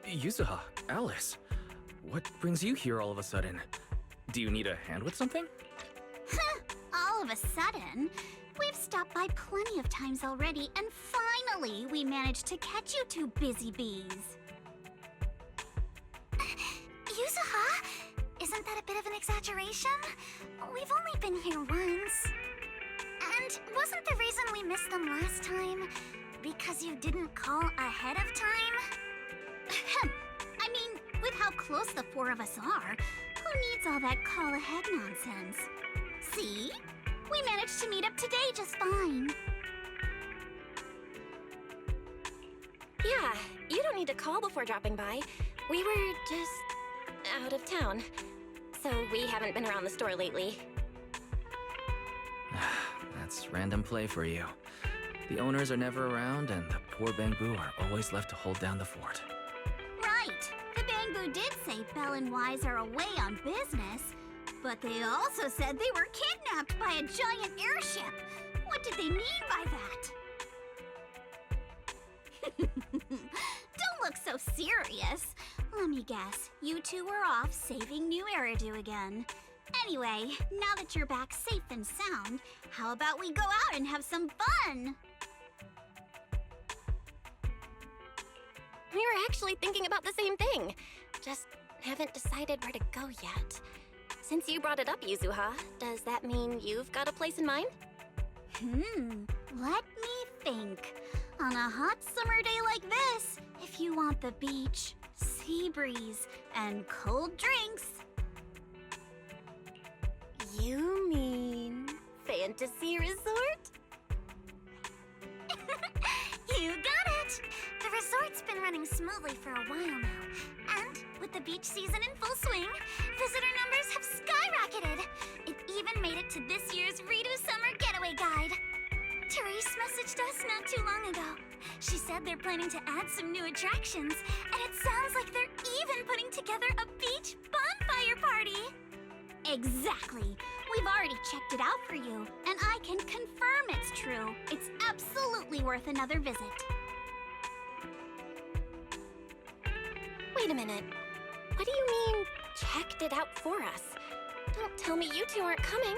Yuzuha, Alice, what brings you here all of a sudden? Do you need a hand with something? All of a sudden? We've stopped by plenty of times already, and finally we managed to catch you two busy bees. Yuzuha? Isn't that a bit of an exaggeration? We've only been here once. And wasn't the reason we missed them last time because you didn't call ahead of time? I mean, with how close the four of us are, who needs all that call ahead nonsense? See? We managed to meet up today just fine. Yeah, you don't need to call before dropping by. We were just out of town, so we haven't been around the store lately. That's random play for you. The owners are never around, and the poor Bangbu are always left to hold down the fort. Right. The Bangbu did say Belle and Wise are away on business, but they also said they were kidnapped by a giant airship. What did they mean by that? Don't look so serious. Let me guess, you two were off saving New Ridu again. Anyway, now that you're back safe and sound, how about we go out and have some fun? We were actually thinking about the same thing. Just haven't decided where to go yet. Since you brought it up, Yuzuha, does that mean you've got a place in mind? Let me think. On a hot summer day like this, if you want the beach, sea breeze, and cold drinks... You mean Fantasy Resort? You got it! The resort's been running smoothly for a while now. And with the beach season in full swing, visitor numbers have skyrocketed. It even made it to this year's Ridu Summer Getaway Guide. Therese messaged us not too long ago. She said they're planning to add some new attractions, and it sounds like they're even putting together a beach bonfire party. Exactly. We've already checked it out for you, and I can confirm it's true. It's absolutely worth another visit. Wait a minute. What do you mean, checked it out for us? Don't tell me you two aren't coming.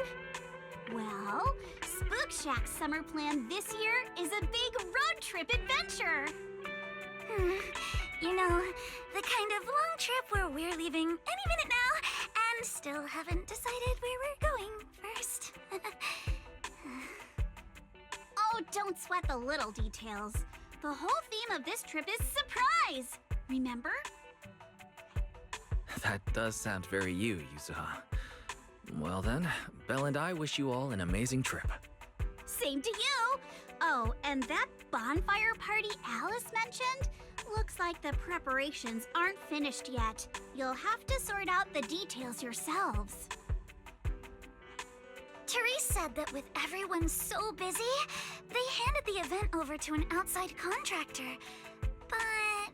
Well, Spook Shack's summer plan this year is a big road trip adventure. You know, the kind of long trip where we're leaving any minute now and still haven't decided where we're going first. Oh, don't sweat the little details. The whole theme of this trip is surprise. Remember? That does sound very you, Yuzuha. Well then, Belle and I wish you all an amazing trip. Same to you! Oh, and that bonfire party Alice mentioned? Looks like the preparations aren't finished yet. You'll have to sort out the details yourselves. Therese said that with everyone so busy, they handed the event over to an outside contractor. But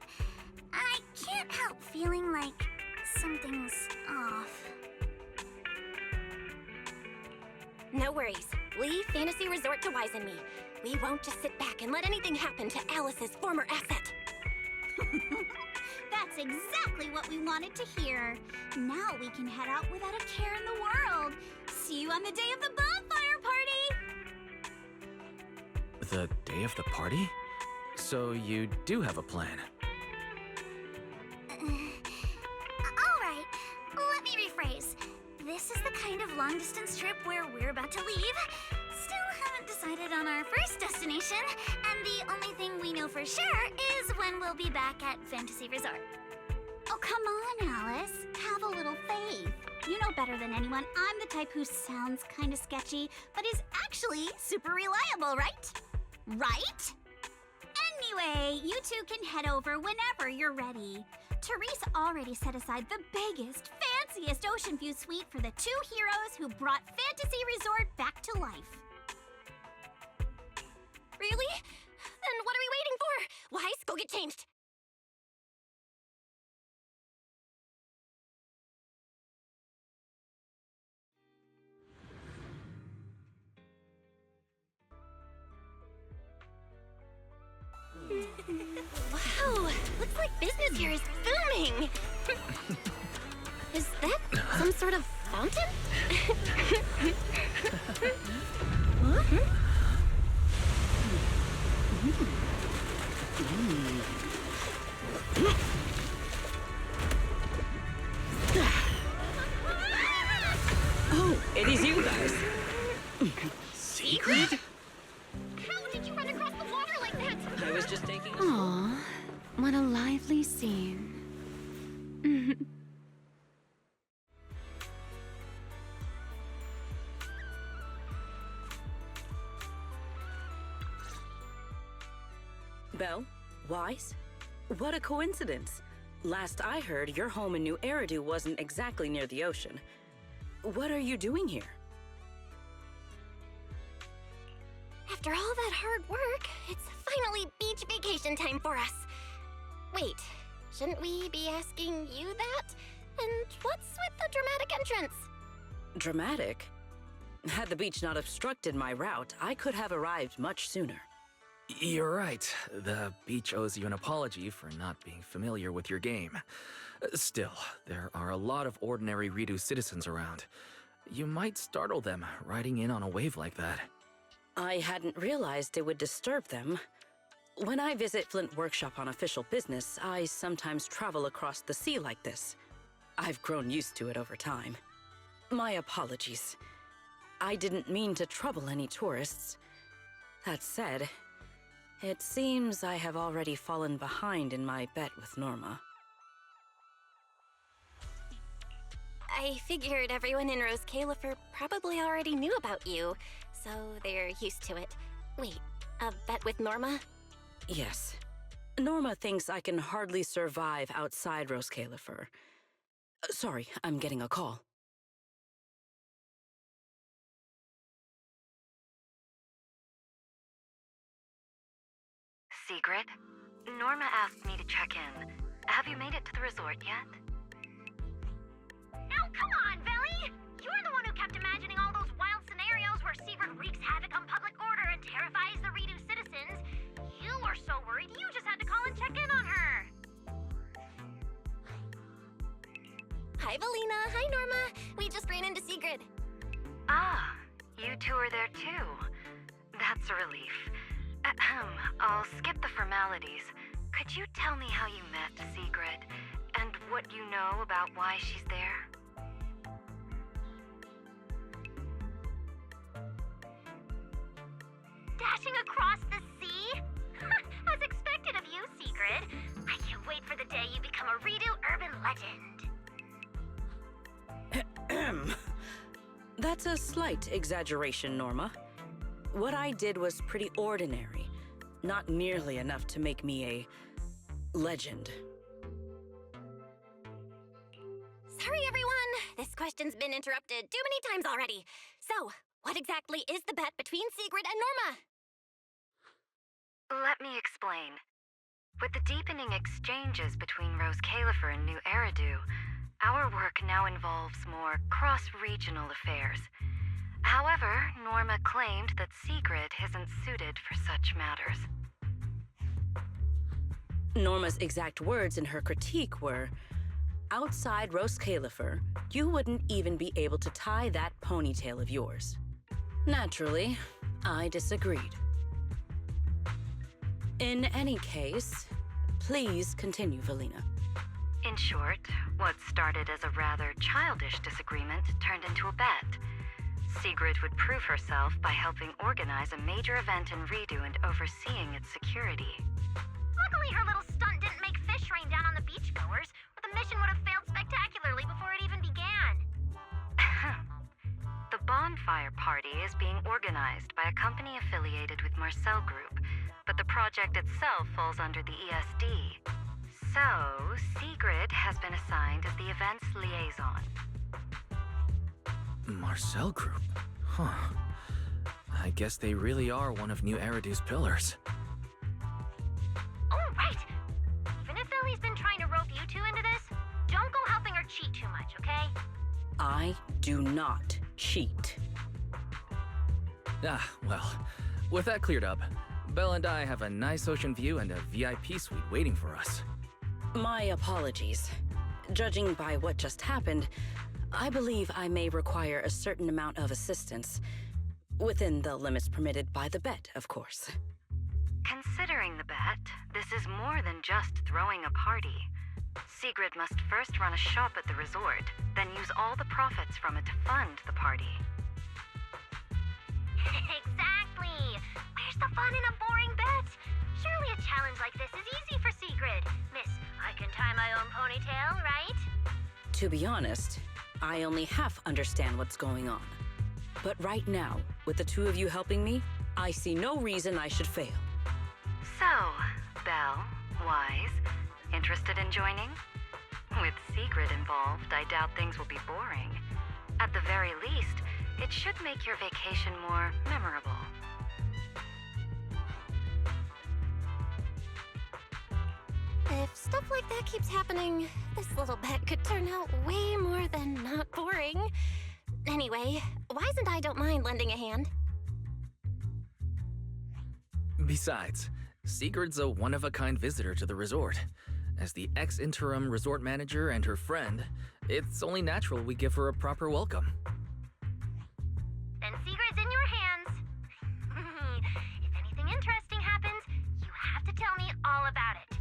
I can't help feeling like something's off. No worries. Leave Fantasy Resort to Wise and me. We won't just sit back and let anything happen to Alice's former asset. That's exactly what we wanted to hear. Now we can head out without a care in the world. See you on the day of the bonfire party! The day of the party? So you do have a plan? Alright, let me rephrase. This is the kind of long-distance trip where we're about to leave. Still haven't decided on our first destination, and the only thing we know for sure is when we'll be back at Fantasy Resort. Oh, come on, Alice. Have a little faith. You know better than anyone I'm the type who sounds kind of sketchy, but is actually super reliable, right? Right? Anyway, you two can head over whenever you're ready. Therese already set aside the biggest, fanciest ocean view suite for the two heroes who brought Fantasy Resort back to life. Really? Then what are we waiting for? Wise, go get changed. Wow, looks like business here is booming! Is that some sort of fountain? Huh? Oh, it is you guys. Secret? How did you run across the water like that? I was just taking a Aw, what a lively scene. Belle? Wise? What a coincidence. Last I heard, your home in New Eridu wasn't exactly near the ocean. What are you doing here? After all that hard work, it's finally beach vacation time for us. Wait, shouldn't we be asking you that? And what's with the dramatic entrance? Dramatic? Had the beach not obstructed my route, I could have arrived much sooner. You're right. The beach owes you an apology for not being familiar with your game. Still, there are a lot of ordinary Ridu citizens around. You might startle them riding in on a wave like that. I hadn't realized it would disturb them. When I visit Flint Workshop on official business, I sometimes travel across the sea like this. I've grown used to it over time. My apologies. I didn't mean to trouble any tourists. That said, it seems I have already fallen behind in my bet with Norma. I figured everyone in Rose Califer probably already knew about you, so they're used to it. Wait, a bet with Norma? Yes. Norma thinks I can hardly survive outside Rose Califer. Sorry, I'm getting a call. Sigrid, Norma asked me to check in. Have you made it to the resort yet? Now, come on, Belly! You're the one who kept imagining all those wild scenarios where Sigrid wreaks havoc on public order and terrifies the Ridu citizens. You were so worried you just had to call and check in on her. Hi, Valina. Hi, Norma. We just ran into Sigrid. Ah, you two are there too. That's a relief. I'll skip the formalities. Could you tell me how you met Sigrid, and what you know about why she's there? Dashing across the sea? As expected of you, Sigrid. I can't wait for the day you become a Ridu urban legend. That's a slight exaggeration, Norma. What I did was pretty ordinary, not nearly enough to make me a legend. Sorry, everyone. This question's been interrupted too many times already. So, what exactly is the bet between Sigrid and Norma? Let me explain. With the deepening exchanges between Rose Califer and New Eridu, our work now involves more cross-regional affairs. However, Norma claimed that Sigrid isn't suited for such matters. Norma's exact words in her critique were, outside Rose Califer, you wouldn't even be able to tie that ponytail of yours. Naturally, I disagreed. In any case, please continue, Valina. In short, what started as a rather childish disagreement turned into a bet. Sigrid would prove herself by helping organize a major event in Ridu and overseeing its security. Luckily, her little stunt didn't make fish rain down on the beachgoers, or the mission would have failed spectacularly before it even began. The bonfire party is being organized by a company affiliated with Marcel Group, but the project itself falls under the ESD. So, Sigrid has been assigned as the event's liaison. Marcel Group? Huh. I guess they really are one of New Eridu's pillars. Oh, right! Even if Ellie's been trying to rope you two into this, don't go helping her cheat too much, okay? I do not cheat. Ah, well, with that cleared up, Belle and I have a nice ocean view and a VIP suite waiting for us. My apologies. Judging by what just happened, I believe I may require a certain amount of assistance. Within the limits permitted by the bet, of course. Considering the bet, this is more than just throwing a party. Sigrid must first run a shop at the resort, then use all the profits from it to fund the party. Exactly! Where's the fun in a boring bet? Surely a challenge like this is easy for Sigrid. Miss, I can tie my own ponytail, right? To be honest, I only half understand what's going on. But right now, with the two of you helping me, I see no reason I should fail. So, Belle, Wise, interested in joining? With Sigrid involved, I doubt things will be boring. At the very least, it should make your vacation more memorable. If stuff like that keeps happening, this little bet could turn out way more than not boring. Anyway, Wise and I don't mind lending a hand. Besides, Sigurd's a one-of-a-kind visitor to the resort. As the ex-interim resort manager and her friend, it's only natural we give her a proper welcome. Then Sigrid's in your hands. If anything interesting happens, you have to tell me all about it.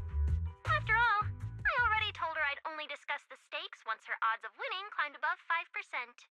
After all, I already told her I'd only discuss the stakes once her odds of winning climbed above 5%.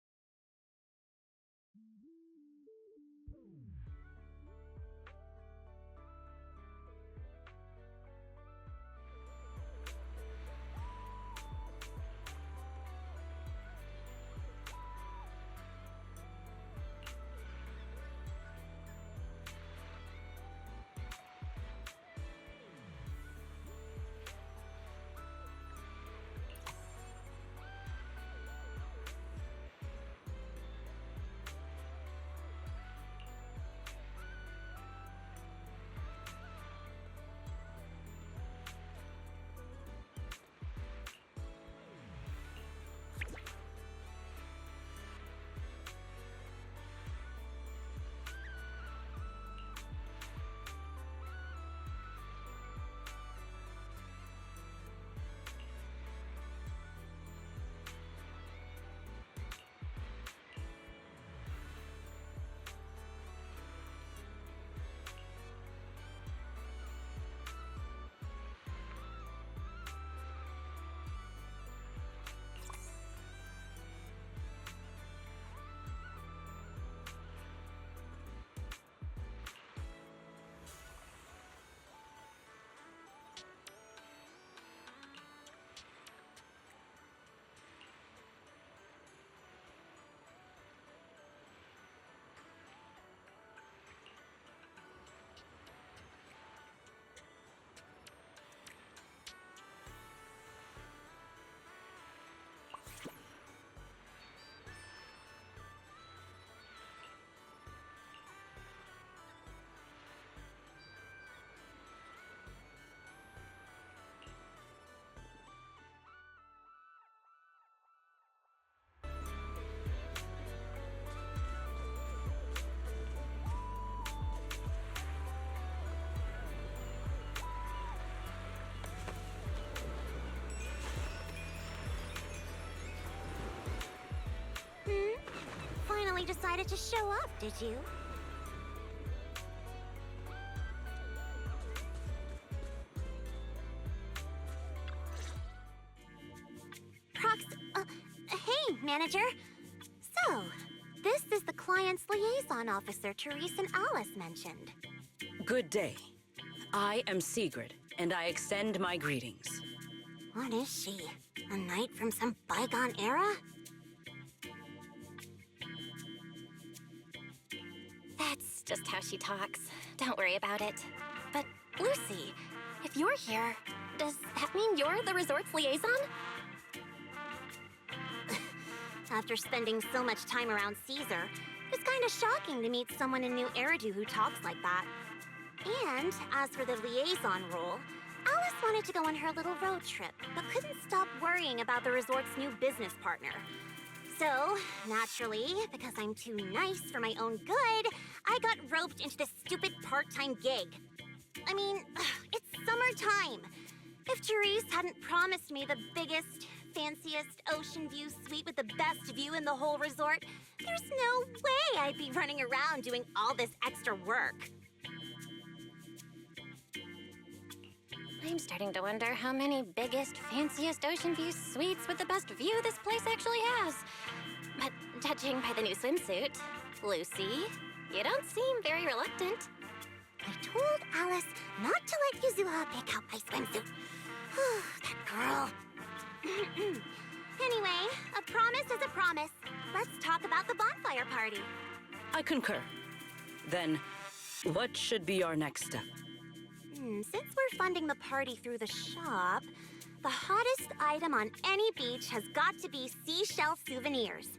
Finally decided to show up, did you? Hey, manager. So, this is the client's liaison officer Therese and Alice mentioned. Good day. I am Sigrid, and I extend my greetings. What is she? A knight from some bygone era? That's just how she talks. Don't worry about it. But, Lucy, if you're here, does that mean you're the resort's liaison? After spending so much time around Caesar, it's kind of shocking to meet someone in New Eridu who talks like that. And as for the liaison role, Alice wanted to go on her little road trip, but couldn't stop worrying about the resort's new business partner. So, naturally, because I'm too nice for my own good, I got roped into this stupid part-time gig. I mean, it's summertime. If Therese hadn't promised me the biggest, fanciest ocean view suite with the best view in the whole resort, there's no way I'd be running around doing all this extra work. I'm starting to wonder how many biggest, fanciest ocean view suites with the best view this place actually has. But judging by the new swimsuit, Lucy, you don't seem very reluctant. I told Alice not to let Yuzuha pick out my swimsuit. That girl. Anyway, a promise is a promise. Let's talk about the bonfire party. I concur. Then, what should be our next step? Since we're funding the party through the shop, the hottest item on any beach has got to be seashell souvenirs.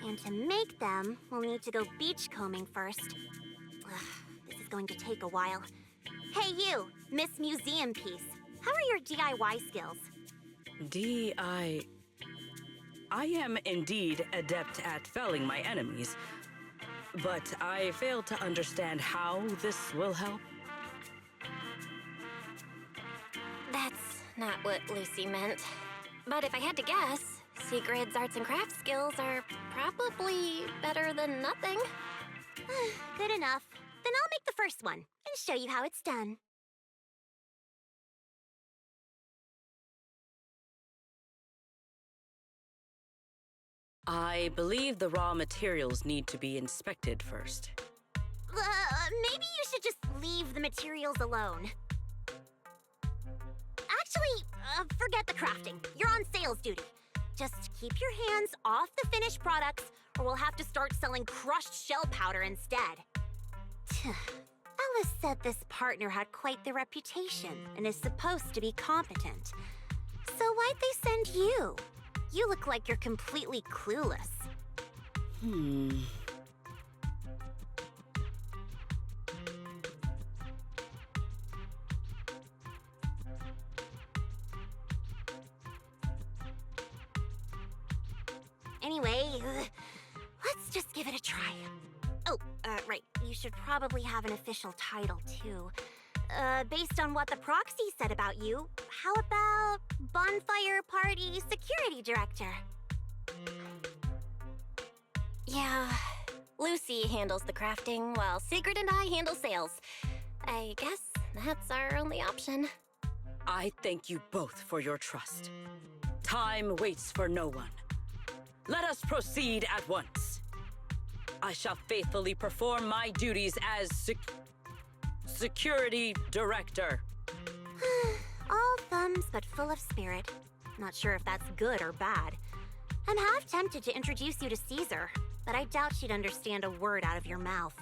And to make them, we'll need to go beachcombing first. This is going to take a while. Hey you, Miss Museum Piece. How are your DIY skills? I am indeed adept at felling my enemies, but I fail to understand how this will help. That's not what Lucy meant. But if I had to guess, Sigrid's arts and crafts skills are probably better than nothing. Good enough. Then I'll make the first one and show you how it's done. I believe the raw materials need to be inspected first. Maybe you should just leave the materials alone. Actually, forget the crafting. You're on sales duty. Just keep your hands off the finished products, or we'll have to start selling crushed shell powder instead. Alice said this partner had quite the reputation and is supposed to be competent. So why'd they send you? You look like you're completely clueless. Anyway, let's just give it a try. Oh, right. You should probably have an official title, too. Based on what the Proxies said about you, how about Bonfire Party Security Director? Yeah, Lucy handles the crafting while Sigrid and I handle sales. I guess that's our only option. I thank you both for your trust. Time waits for no one. Let us proceed at once. I shall faithfully perform my duties as Security Director. All thumbs but full of spirit. Not sure if that's good or bad. I'm half tempted to introduce you to Caesar, but I doubt she'd understand a word out of your mouth.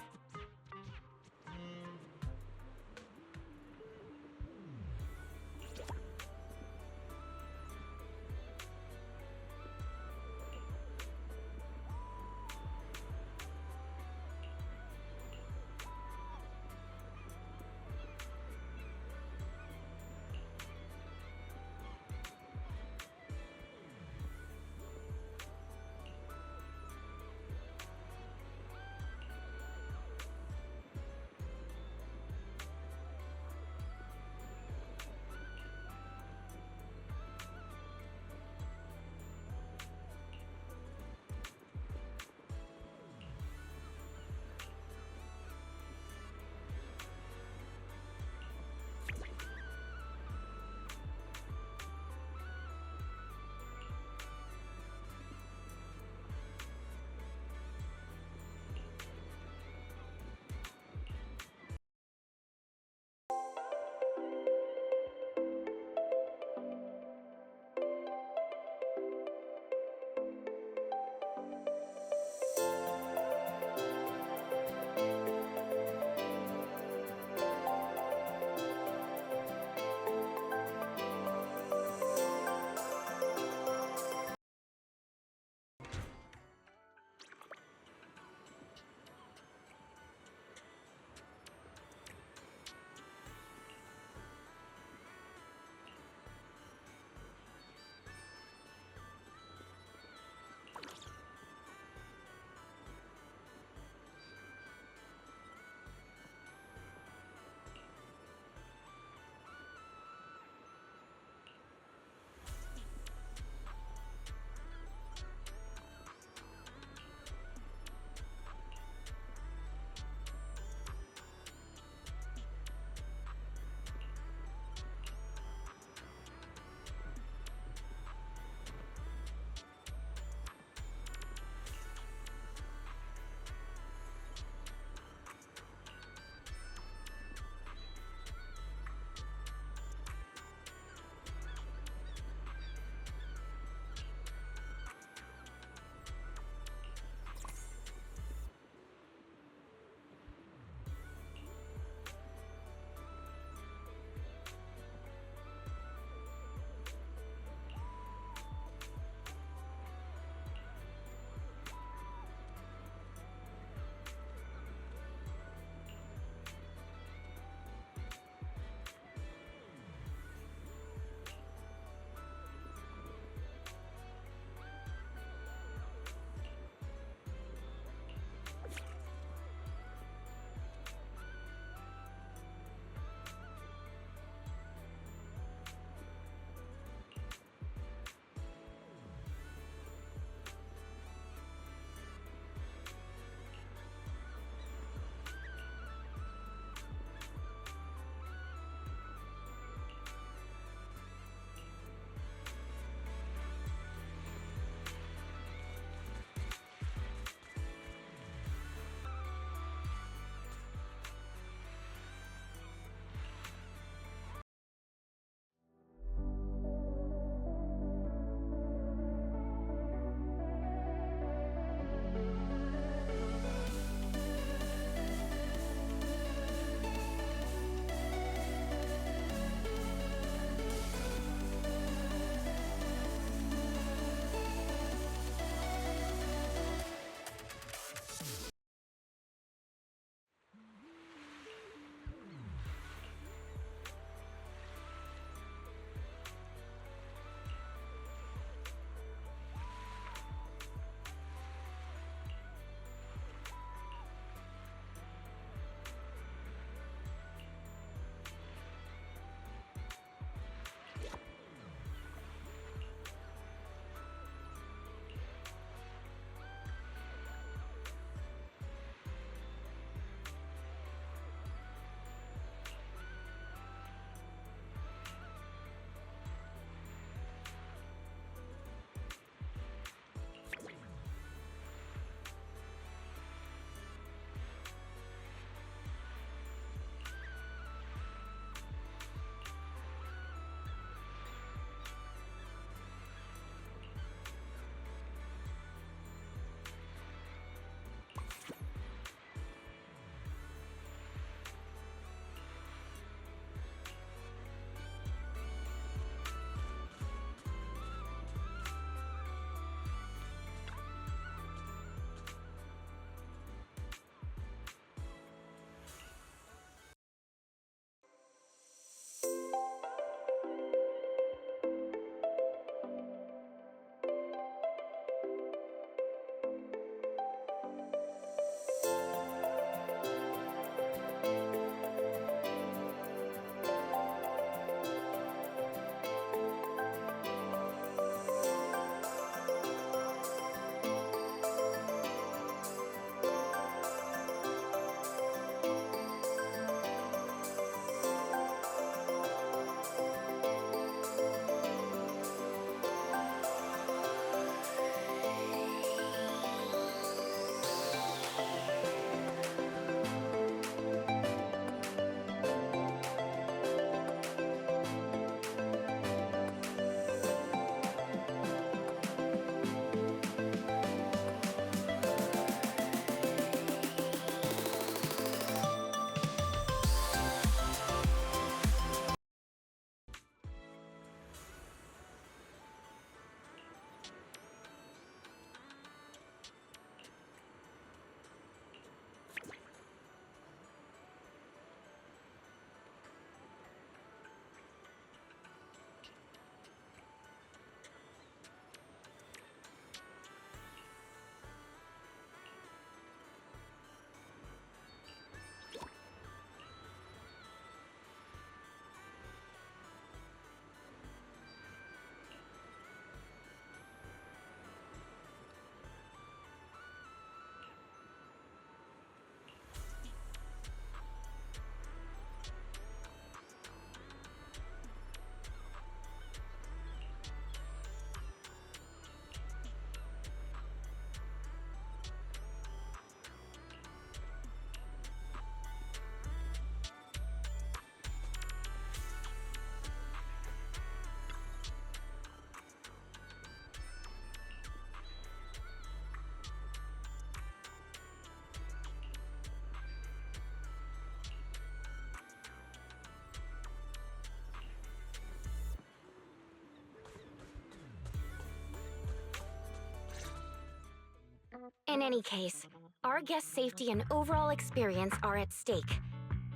In any case, our guest safety and overall experience are at stake.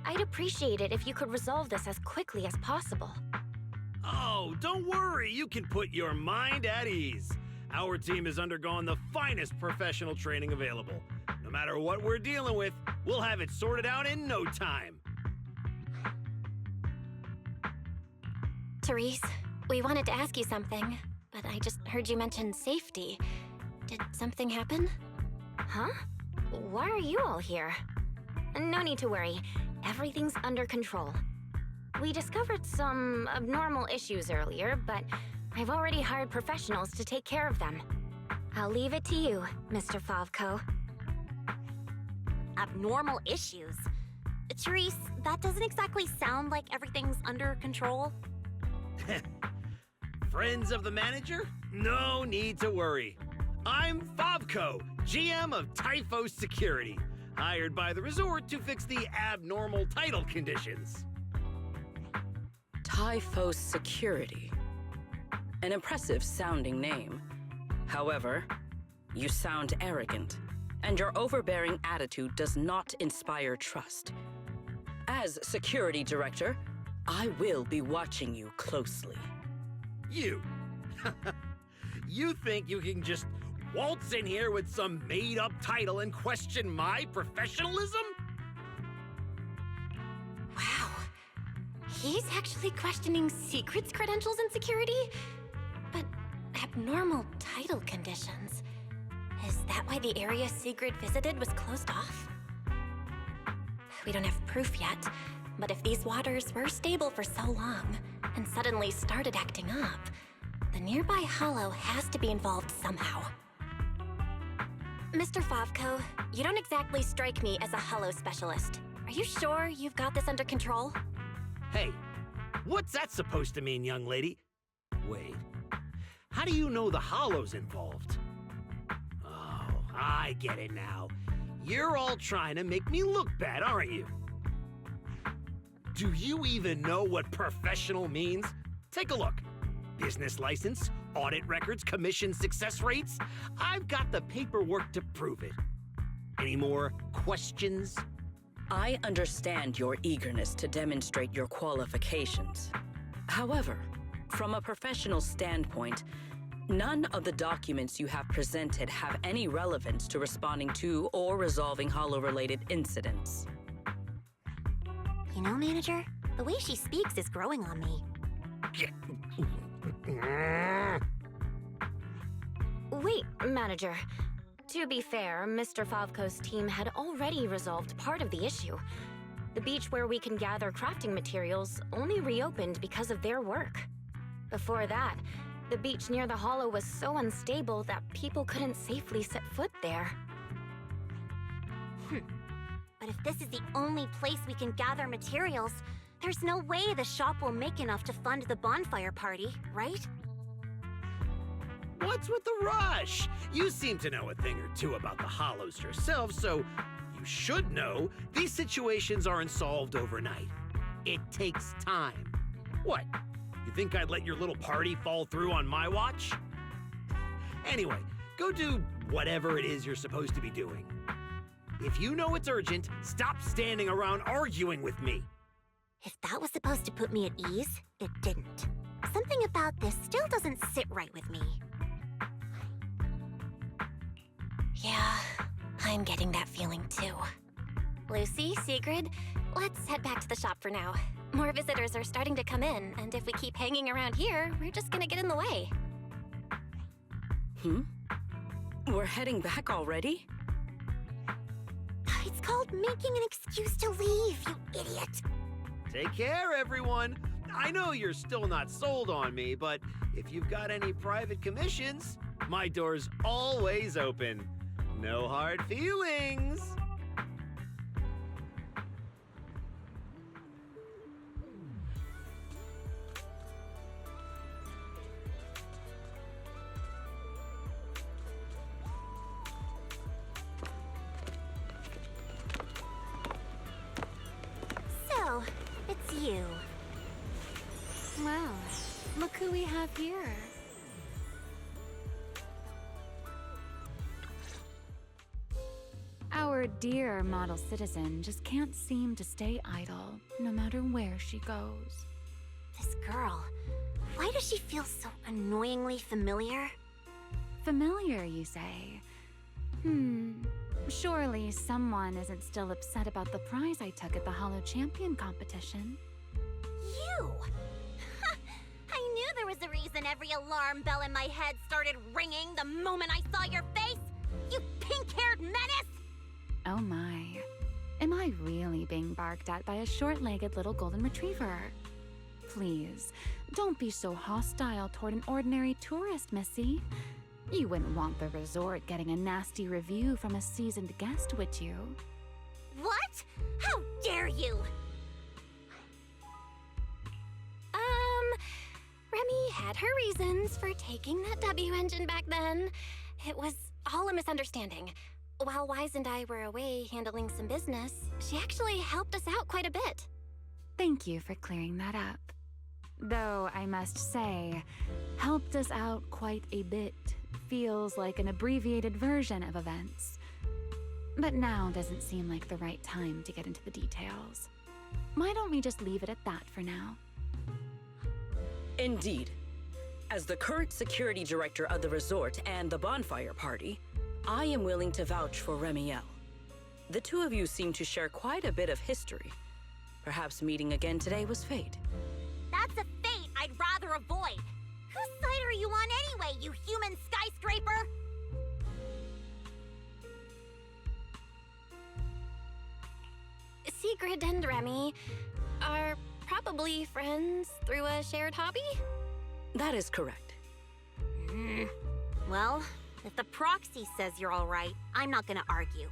I'd appreciate it if you could resolve this as quickly as possible. Oh, don't worry. You can put your mind at ease. Our team has undergone the finest professional training available. No matter what we're dealing with, we'll have it sorted out in no time. Therese, we wanted to ask you something, but I just heard you mention safety. Did something happen? Huh? Why are you all here? No need to worry. Everything's under control. We discovered some abnormal issues earlier, but I've already hired professionals to take care of them. I'll leave it to you, Mr. Favko. Abnormal issues? Therese, that doesn't exactly sound like everything's under control. Friends of the manager? No need to worry. I'm Favko, GM of Typhos Security, hired by the resort to fix the abnormal title conditions. Typhos Security. An impressive sounding name. However, you sound arrogant, and your overbearing attitude does not inspire trust. As security director, I will be watching you closely. You. You think you can just waltz in here with some made-up title and question my professionalism? Wow. He's actually questioning secrets credentials and security? But abnormal title conditions. Is that why the area Sigrid visited was closed off? We don't have proof yet, but if these waters were stable for so long and suddenly started acting up, the nearby hollow has to be involved somehow. Mr. Favko, you don't exactly strike me as a hollow specialist. Are you sure you've got this under control? Hey, what's that supposed to mean, young lady? Wait, how do you know the hollow's involved? Oh, I get it now. You're all trying to make me look bad, aren't you? Do you even know what professional means? Take a look. Business license, audit records, commission success rates. I've got the paperwork to prove it. Any more questions? I understand your eagerness to demonstrate your qualifications. However, from a professional standpoint, none of the documents you have presented have any relevance to responding to or resolving hollow-related incidents. You know, Manager, the way she speaks is growing on me. Wait, Manager. To be fair, Mr. Favko's team had already resolved part of the issue. The beach where we can gather crafting materials only reopened because of their work. Before that, the beach near the hollow was so unstable that people couldn't safely set foot there. But if this is the only place we can gather materials, there's no way the shop will make enough to fund the bonfire party, right? What's with the rush? You seem to know a thing or two about the hollows yourself, so you should know these situations aren't solved overnight. It takes time. What? You think I'd let your little party fall through on my watch? Anyway, go do whatever it is you're supposed to be doing. If you know it's urgent, stop standing around arguing with me. If that was supposed to put me at ease, it didn't. Something about this still doesn't sit right with me. Yeah, I'm getting that feeling too. Lucy, Sigrid, let's head back to the shop for now. More visitors are starting to come in, and if we keep hanging around here, we're just gonna get in the way. We're heading back already? It's called making an excuse to leave, you idiot. Take care, everyone. I know you're still not sold on me, but if you've got any private commissions, my door's always open. No hard feelings. So, it's you. Well, look who we have here. dear model citizen just can't seem to stay idle, no matter where she goes. This girl, why does she feel so annoyingly familiar? Familiar, you say? Surely someone isn't still upset about the prize I took at the Hollow Champion competition. You! I knew there was a reason every alarm bell in my head started ringing the moment I saw your face! You pink-haired menace! Oh my. Am I really being barked at by a short-legged little golden retriever? Please, don't be so hostile toward an ordinary tourist, Missy. You wouldn't want the resort getting a nasty review from a seasoned guest, would you? What? How dare you! Remy had her reasons for taking that W engine back then. It was all a misunderstanding. While Wise and I were away handling some business, she actually helped us out quite a bit. Thank you for clearing that up. Though I must say, helped us out quite a bit feels like an abbreviated version of events. But now doesn't seem like the right time to get into the details. Why don't we just leave it at that for now? Indeed. As the current security director of the resort and the bonfire party, I am willing to vouch for Remielle. The two of you seem to share quite a bit of history. Perhaps meeting again today was fate. That's a fate I'd rather avoid. Whose side are you on anyway, you human skyscraper? Sigrid and Remy are probably friends through a shared hobby? That is correct. Well, if the proxy says you're all right, I'm not gonna argue.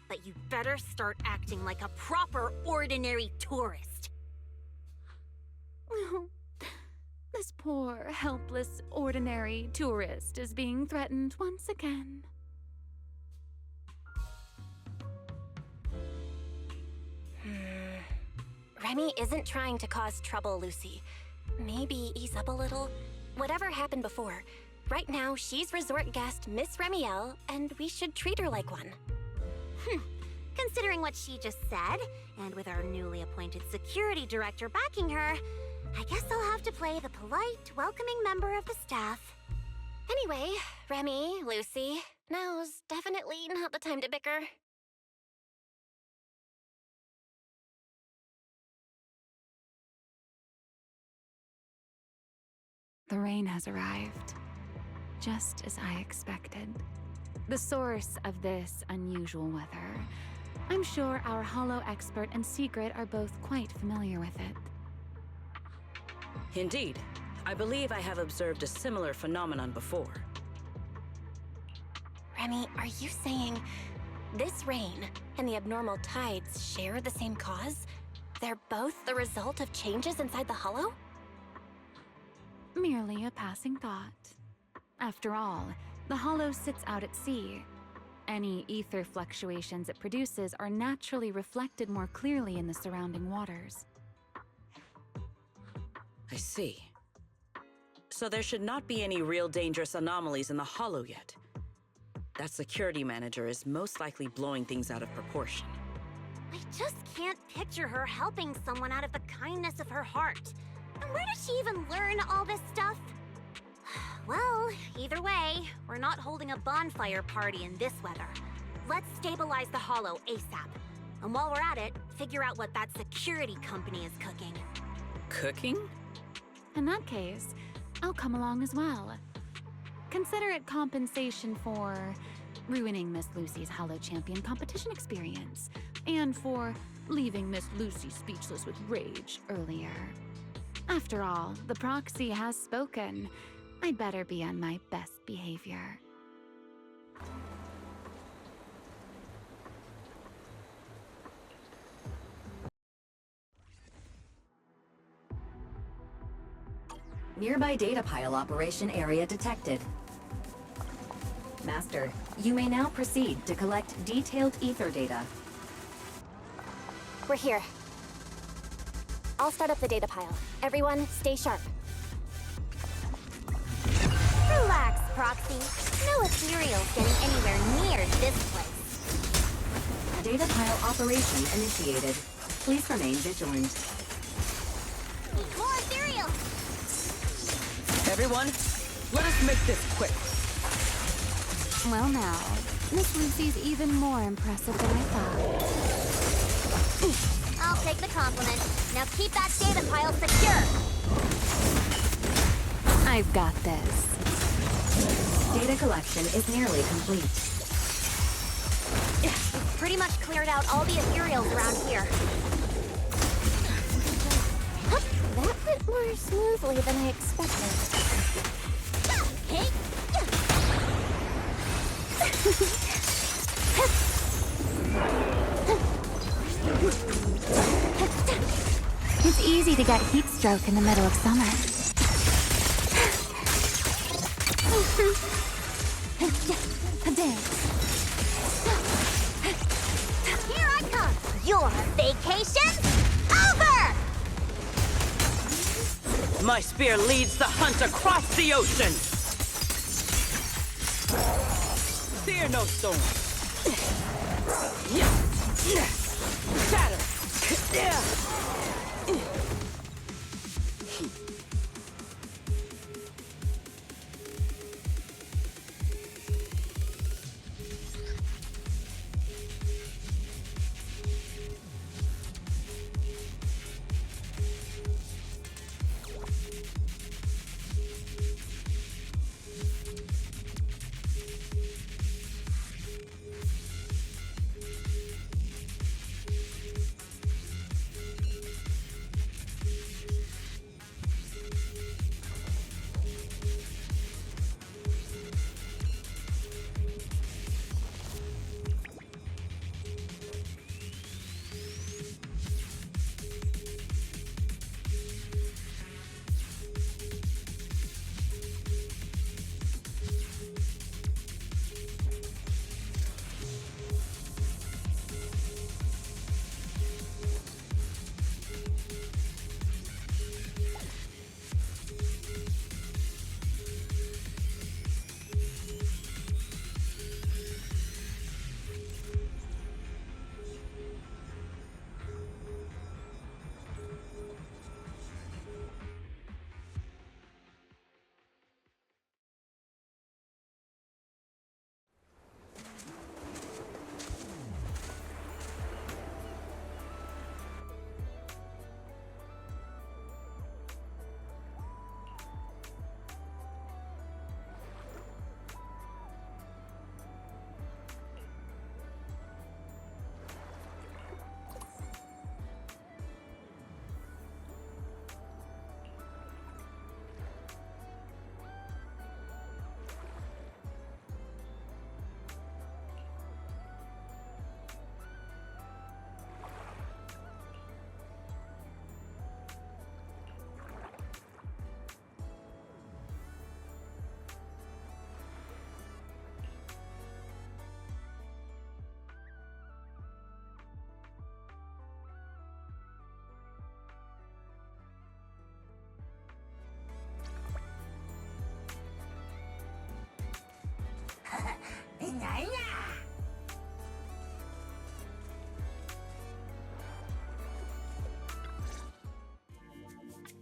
But you better start acting like a proper ordinary tourist. This poor, helpless, ordinary tourist is being threatened once again. Remy isn't trying to cause trouble, Lucy. Maybe ease up a little. Whatever happened before, right now she's resort guest Miss Remielle, and we should treat her like one. Considering what she just said, and with our newly appointed security director backing her, I guess I'll have to play the polite, welcoming member of the staff. Anyway, Remy, Lucy, now's definitely not the time to bicker. The rain has arrived, just as I expected. The source of this unusual weather. I'm sure our Hollow expert and Sigrid are both quite familiar with it. Indeed. I believe I have observed a similar phenomenon before. Remy, are you saying this rain and the abnormal tides share the same cause? They're both the result of changes inside the Hollow? Merely a passing thought. After all, the Hollow sits out at sea. Any ether fluctuations it produces are naturally reflected more clearly in the surrounding waters. I see. So there should not be any real dangerous anomalies in the Hollow yet. That security manager is most likely blowing things out of proportion. I just can't picture her helping someone out of the kindness of her heart. And where did she even learn all this stuff? Well, either way, we're not holding a bonfire party in this weather. Let's stabilize the Hollow ASAP. And while we're at it, figure out what that security company is cooking. Cooking? In that case, I'll come along as well. Consider it compensation for ruining Miss Lucy's Hollow Champion competition experience, and for leaving Miss Lucy speechless with rage earlier. After all, the Proxy has spoken. I'd better be on my best behavior. Nearby data pile operation area detected. Master, you may now proceed to collect detailed ether data. We're here. I'll start up the data pile. Everyone, stay sharp. Relax, Proxy. No ethereal's getting anywhere near this place. Data pile operation initiated. Please remain vigilant. More ethereal! Everyone, let us make this quick. Well now, Miss Lucy's even more impressive than I thought. I'll take the compliment. Now keep that data pile secure! I've got this. Data collection is nearly complete. We've pretty much cleared out all the ethereals around here. Hup, that went more smoothly than I expected. Hey! It's easy to get heat stroke in the middle of summer. Here I come! Your vacation's over! My spear leads the hunt across the ocean! Fear no storm! Shatter!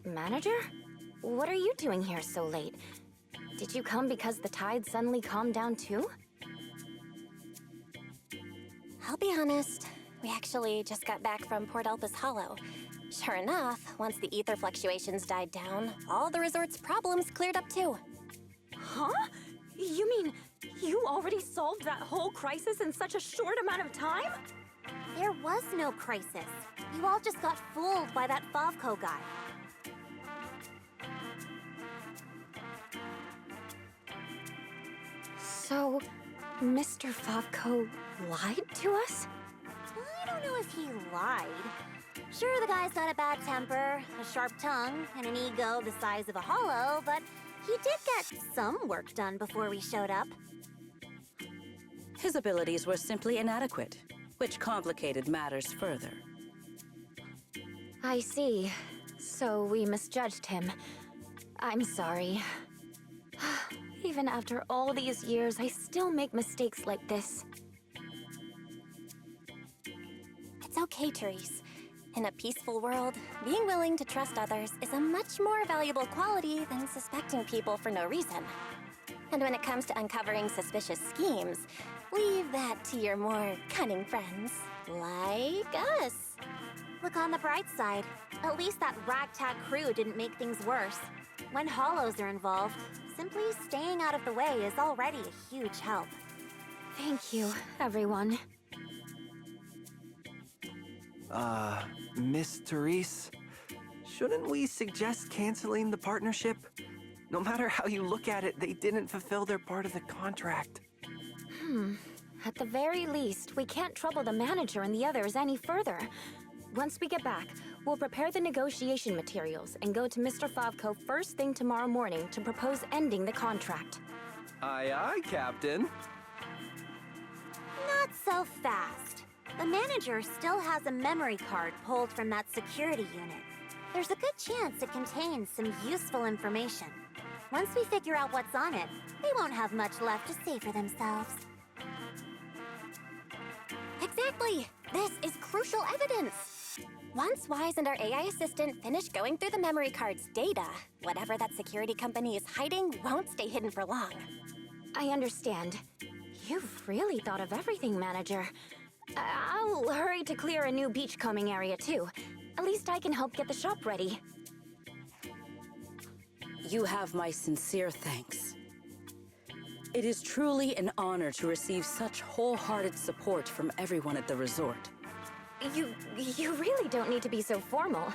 Manager? What are you doing here so late? Did you come because the tide suddenly calmed down too? I'll be honest, we actually just got back from Port Elpis Hollow. Sure enough, once the ether fluctuations died down, all the resort's problems cleared up too. Huh? You mean you already solved that whole crisis in such a short amount of time? There was no crisis. You all just got fooled by that Favco guy. So, Mr. Favco lied to us? I don't know if he lied. Sure, the guy's got a bad temper, a sharp tongue, and an ego the size of a hollow, but he did get some work done before we showed up. His abilities were simply inadequate, which complicated matters further. I see. So we misjudged him. I'm sorry. Even after all these years, I still make mistakes like this. Okay, Therese. In a peaceful world, being willing to trust others is a much more valuable quality than suspecting people for no reason. And when it comes to uncovering suspicious schemes, leave that to your more cunning friends, like us. Look on the bright side. At least that ragtag crew didn't make things worse. When hollows are involved, simply staying out of the way is already a huge help. Thank you, everyone. Miss Therese, shouldn't we suggest canceling the partnership? No matter how you look at it, they didn't fulfill their part of the contract. At the very least, we can't trouble the manager and the others any further. Once we get back, we'll prepare the negotiation materials and go to Mr. Favko first thing tomorrow morning to propose ending the contract. Aye, aye, Captain. Not so fast. The manager still has a memory card pulled from that security unit. There's a good chance it contains some useful information. Once we figure out what's on it, they won't have much left to say for themselves. Exactly! This is crucial evidence! Once Wise and our AI assistant finish going through the memory card's data, whatever that security company is hiding won't stay hidden for long. I understand. You've really thought of everything, Manager. I'll hurry to clear a new beachcombing area, too. At least I can help get the shop ready. You have my sincere thanks. It is truly an honor to receive such wholehearted support from everyone at the resort. You really don't need to be so formal.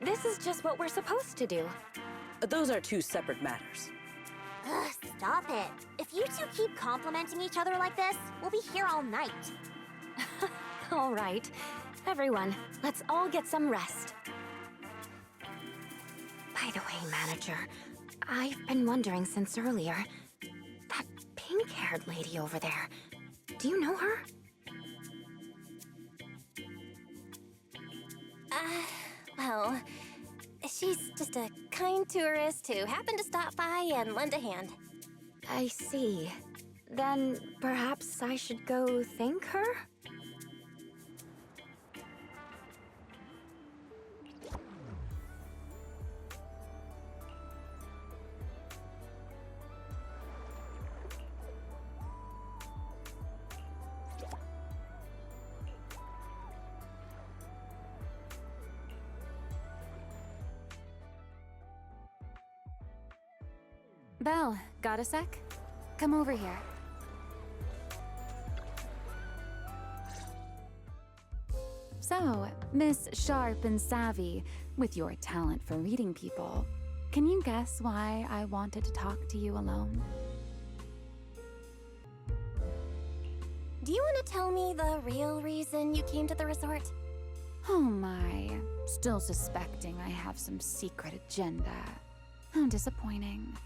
This is just what we're supposed to do. Those are two separate matters. Ugh, stop it. If you two keep complimenting each other like this, we'll be here all night. All right. Everyone, let's all get some rest. By the way, Manager, I've been wondering since earlier. That pink-haired lady over there, do you know her? Well, she's just a kind tourist who happened to stop by and lend a hand. I see. Then perhaps I should go thank her? Belle, got a sec? Come over here. So, Miss Sharp and Savvy, with your talent for reading people, can you guess why I wanted to talk to you alone? Do you want to tell me the real reason you came to the resort? Oh my, still suspecting I have some secret agenda. How disappointing.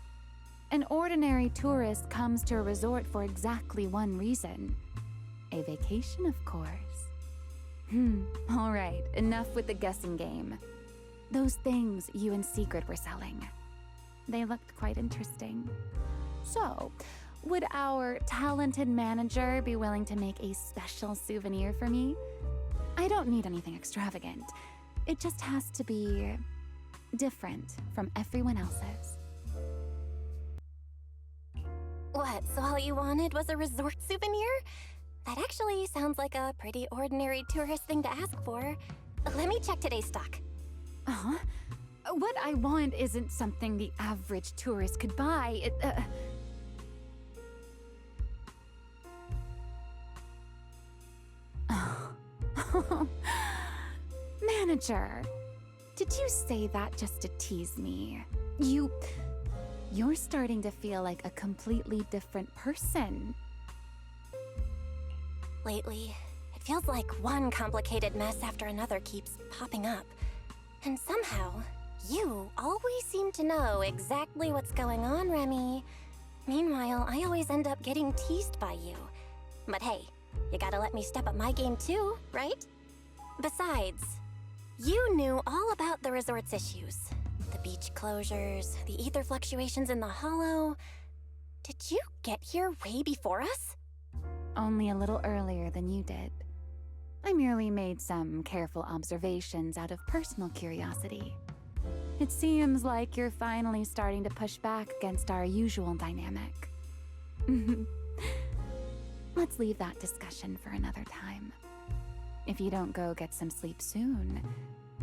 An ordinary tourist comes to a resort for exactly one reason. A vacation, of course. All right, enough with the guessing game. Those things you and Secret were selling. They looked quite interesting. So, would our talented manager be willing to make a special souvenir for me? I don't need anything extravagant. It just has to be different from everyone else's. What, so all you wanted was a resort souvenir? That actually sounds like a pretty ordinary tourist thing to ask for. Let me check today's stock. Uh-huh. What I want isn't something the average tourist could buy. Manager, did you say that just to tease me? You're starting to feel like a completely different person. Lately, it feels like one complicated mess after another keeps popping up. And somehow, you always seem to know exactly what's going on, Remy. Meanwhile, I always end up getting teased by you. But hey, you gotta let me step up my game too, right? Besides, you knew all about the resort's issues. The beach closures, the ether fluctuations in the hollow. Did you get here way before us? Only a little earlier than you did. I merely made some careful observations out of personal curiosity. It seems like you're finally starting to push back against our usual dynamic. Let's leave that discussion for another time. If you don't go get some sleep soon,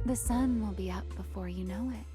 the sun will be up before you know it.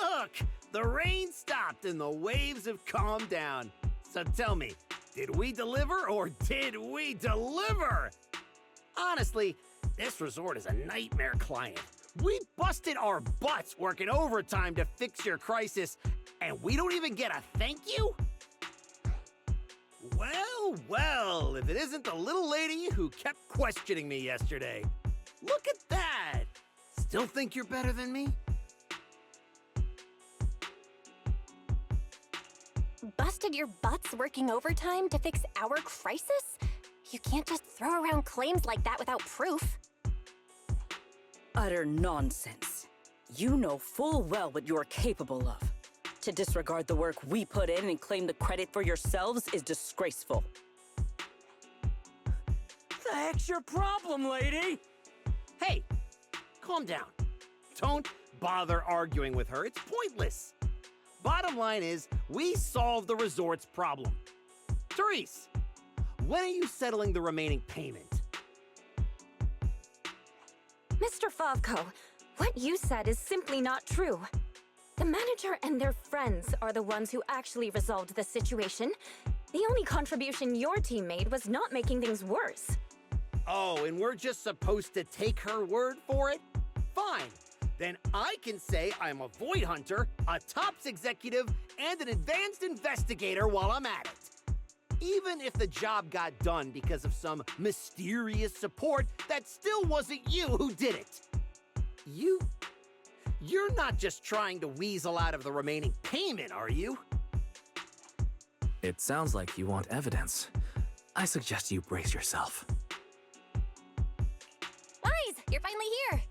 Look! The rain stopped and the waves have calmed down. So tell me, did we deliver or did we deliver? Honestly, this resort is a nightmare client. We busted our butts working overtime to fix your crisis, and we don't even get a thank you? Well, well, if it isn't the little lady who kept questioning me yesterday. Look at that! Still think you're better than me? Busted your butts working overtime to fix our crisis? You can't just throw around claims like that without proof. Utter nonsense. You know full well what you're capable of. To disregard the work we put in and claim the credit for yourselves is disgraceful. The heck's your problem, lady? Hey, calm down. Don't bother arguing with her. It's pointless. Bottom line is, we solved the resort's problem. Therese, when are you settling the remaining payment? Mr. Favko, what you said is simply not true. The manager and their friends are the ones who actually resolved the situation. The only contribution your team made was not making things worse. Oh, and we're just supposed to take her word for it? Fine. Then I can say I'm a void hunter, a TOPS executive, and an advanced investigator while I'm at it. Even if the job got done because of some mysterious support, that still wasn't you who did it. You're not just trying to weasel out of the remaining payment, are you? It sounds like you want evidence. I suggest you brace yourself. Guys, you're finally here!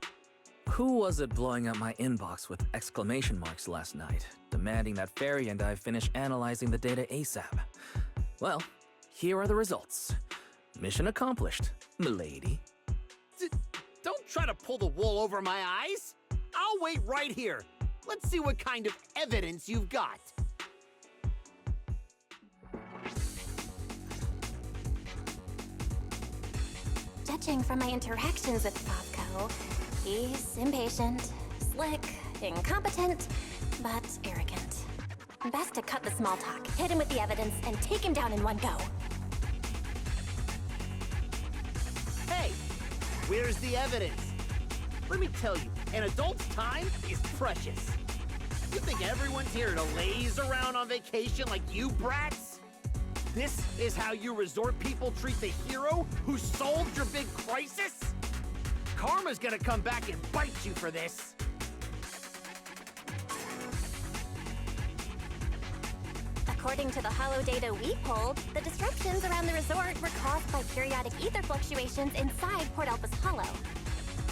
Who was it blowing up my inbox with exclamation marks last night, demanding that Fairy and I finish analyzing the data ASAP? Well, here are the results. Mission accomplished, milady. Don't try to pull the wool over my eyes. I'll wait right here. Let's see what kind of evidence you've got. Judging from my interactions with Favko, he's impatient, slick, incompetent, but arrogant. Best to cut the small talk, hit him with the evidence, and take him down in one go. Hey, where's the evidence? Let me tell you, an adult's time is precious. You think everyone's here to laze around on vacation like you brats? This is how you resort people treat the hero who solved your big crisis? Karma's gonna come back and bite you for this. According to the holo data we pulled, the disruptions around the resort were caused by periodic ether fluctuations inside Port Elpis Hollow.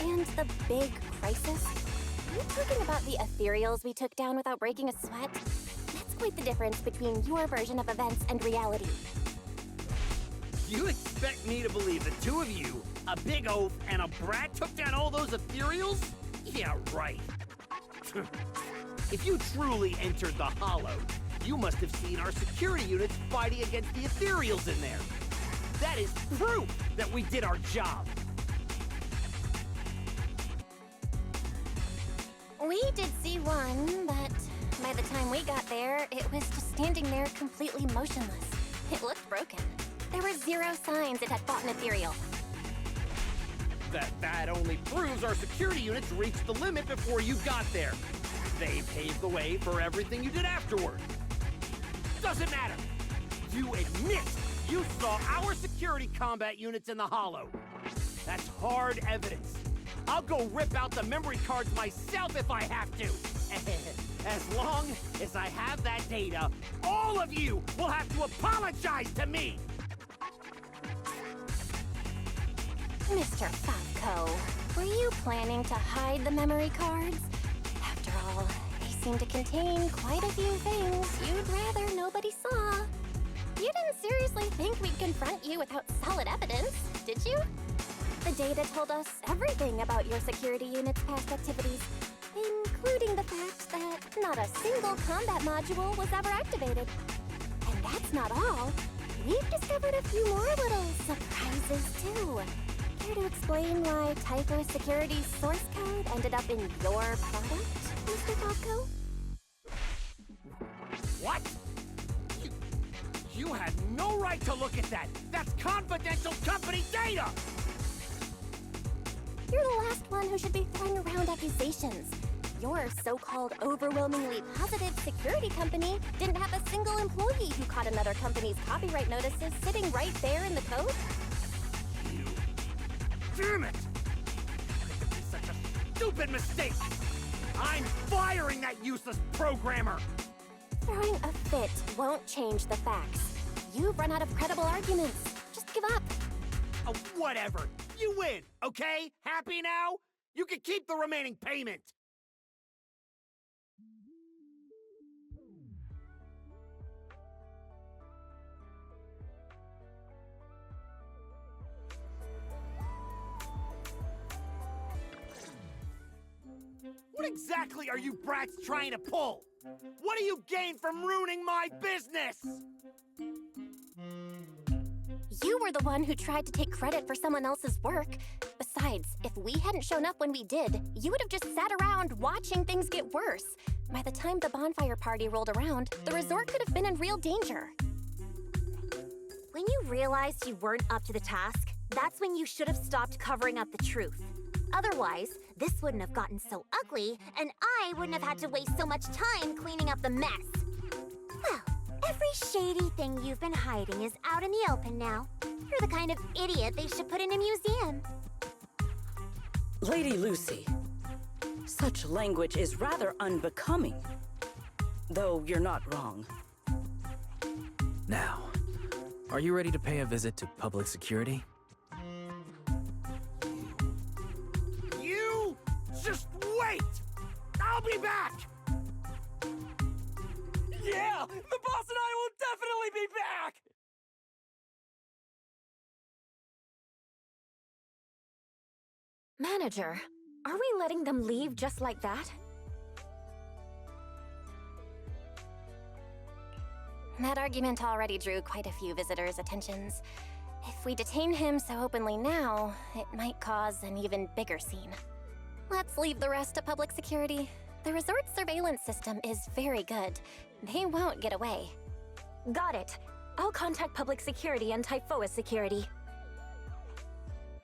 And the big crisis? Are you talking about the ethereals we took down without breaking a sweat? That's quite the difference between your version of events and reality. You expect me to believe the two of you, a big oaf and a brat, took down all those ethereals? Yeah, right. If you truly entered the Hollow, you must have seen our security units fighting against the ethereals in there. That is proof that we did our job. We did see one, but by the time we got there, it was just standing there completely motionless. It looked broken. There were zero signs it had fought an ethereal. That only proves our security units reached the limit before you got there. They paved the way for everything you did afterward. Doesn't matter. You admit you saw our security combat units in the Hollow. That's hard evidence. I'll go rip out the memory cards myself if I have to. As long as I have that data, all of you will have to apologize to me. Mr. Favko, were you planning to hide the memory cards? After all, they seem to contain quite a few things you'd rather nobody saw. You didn't seriously think we'd confront you without solid evidence, did you? The data told us everything about your security unit's past activities, including the fact that not a single combat module was ever activated. And that's not all. We've discovered a few more little surprises, too. Care to explain why Tycho Security's source code ended up in your product, Mr. Favko? You had no right to look at that! That's confidential company data! You're the last one who should be throwing around accusations. Your so-called overwhelmingly positive security company didn't have a single employee who caught another company's copyright notices sitting right there in the code? Damn it! This is such a stupid mistake! I'm firing that useless programmer! Throwing a fit won't change the facts. You've run out of credible arguments. Just give up. Oh, whatever. You win, okay? Happy now? You can keep the remaining payment. What exactly are you brats trying to pull? What do you gain from ruining my business? You were the one who tried to take credit for someone else's work. Besides, if we hadn't shown up when we did, you would have just sat around watching things get worse. By the time the bonfire party rolled around, the resort could have been in real danger. When you realized you weren't up to the task, that's when you should have stopped covering up the truth. Otherwise, this wouldn't have gotten so ugly, and I wouldn't have had to waste so much time cleaning up the mess. Well, every shady thing you've been hiding is out in the open now. You're the kind of idiot they should put in a museum. Lady Lucy, such language is rather unbecoming. Though you're not wrong. Now, are you ready to pay a visit to public security? You just wait! I'll be back! Yeah! The boss and I will definitely be back! Manager, are we letting them leave just like that? That argument already drew quite a few visitors' attentions. If we detain him so openly now, it might cause an even bigger scene. Let's leave the rest to public security. The resort's surveillance system is very good. They won't get away. Got it. I'll contact public security and Typhoa security.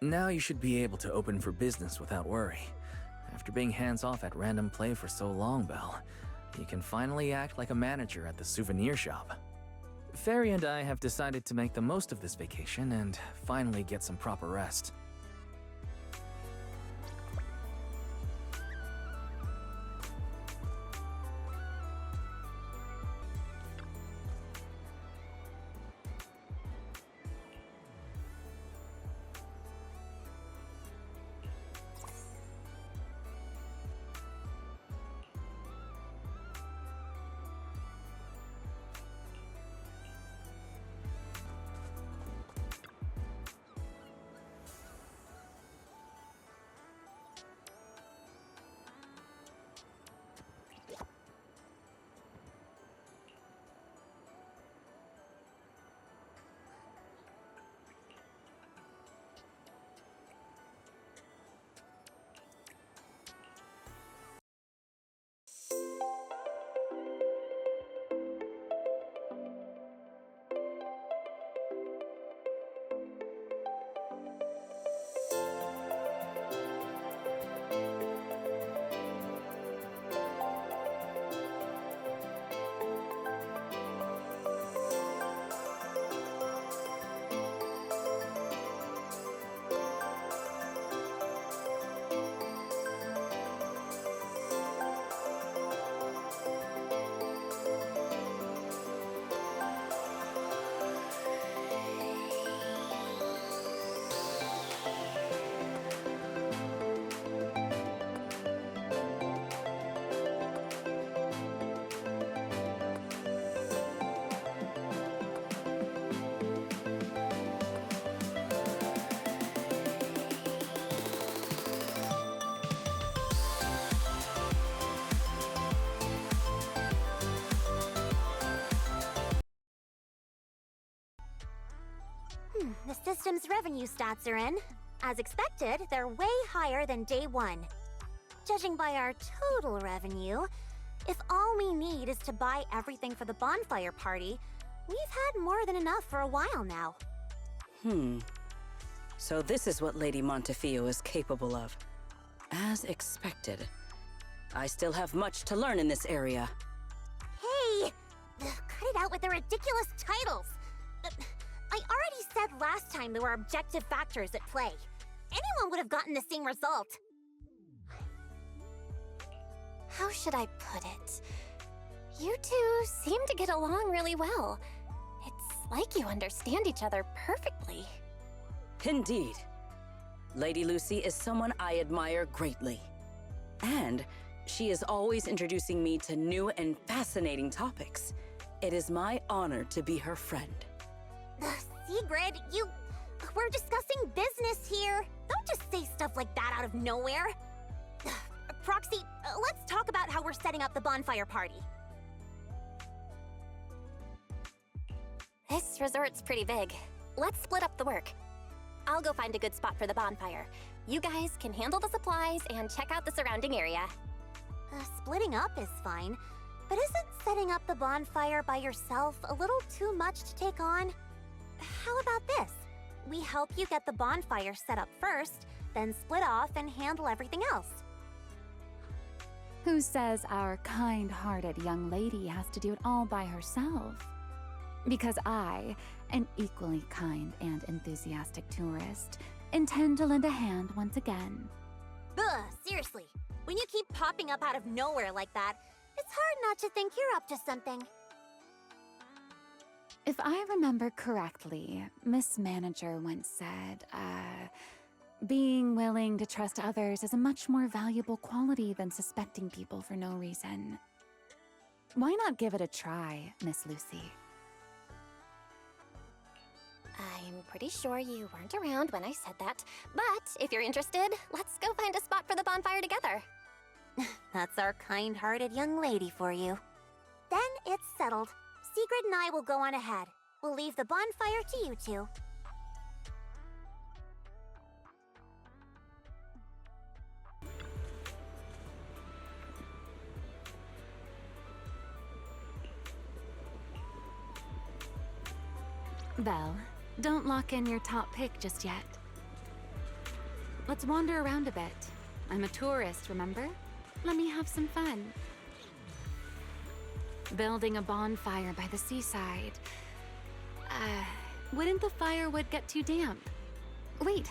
Now you should be able to open for business without worry. After being hands-off at random play for so long, Belle, you can finally act like a manager at the souvenir shop. Fairy and I have decided to make the most of this vacation and finally get some proper rest. The system's revenue stats are in. As expected, they're way higher than day one. Judging by our total revenue, if all we need is to buy everything for the bonfire party, We've had more than enough for a while now. So this is what Lady Montefiore is capable of. As expected. I still have much to learn in this area. Hey! Cut it out with the ridiculous titles! I already said last time there were objective factors at play. Anyone would have gotten the same result. How should I put it? You two seem to get along really well. It's like you understand each other perfectly. Indeed. Lady Lucy is someone I admire greatly. And she is always introducing me to new and fascinating topics. It is my honor to be her friend. Sigrid, we're discussing business here. Don't just say stuff like that out of nowhere. Proxy, let's talk about how we're setting up the bonfire party. This resort's pretty big. Let's split up the work. I'll go find a good spot for the bonfire. You guys can handle the supplies and check out the surrounding area. Splitting up is fine, but isn't setting up the bonfire by yourself a little too much to take on? How about this? We help you get the bonfire set up first, then split off and handle everything else. Who says our kind-hearted young lady has to do it all by herself? Because I, an equally kind and enthusiastic tourist, intend to lend a hand once again. Ugh, seriously. When you keep popping up out of nowhere like that, it's hard not to think you're up to something. If I remember correctly, Miss Manager once said, being willing to trust others is a much more valuable quality than suspecting people for no reason. Why not give it a try, Miss Lucy? I'm pretty sure you weren't around when I said that, but if you're interested, let's go find a spot for the bonfire together. That's our kind-hearted young lady for you. Then it's settled. Sigrid and I will go on ahead. We'll leave the bonfire to you two. Belle, don't lock in your top pick just yet. Let's wander around a bit. I'm a tourist, remember? Let me have some fun. Building a bonfire by the seaside. Wouldn't the firewood get too damp? Wait,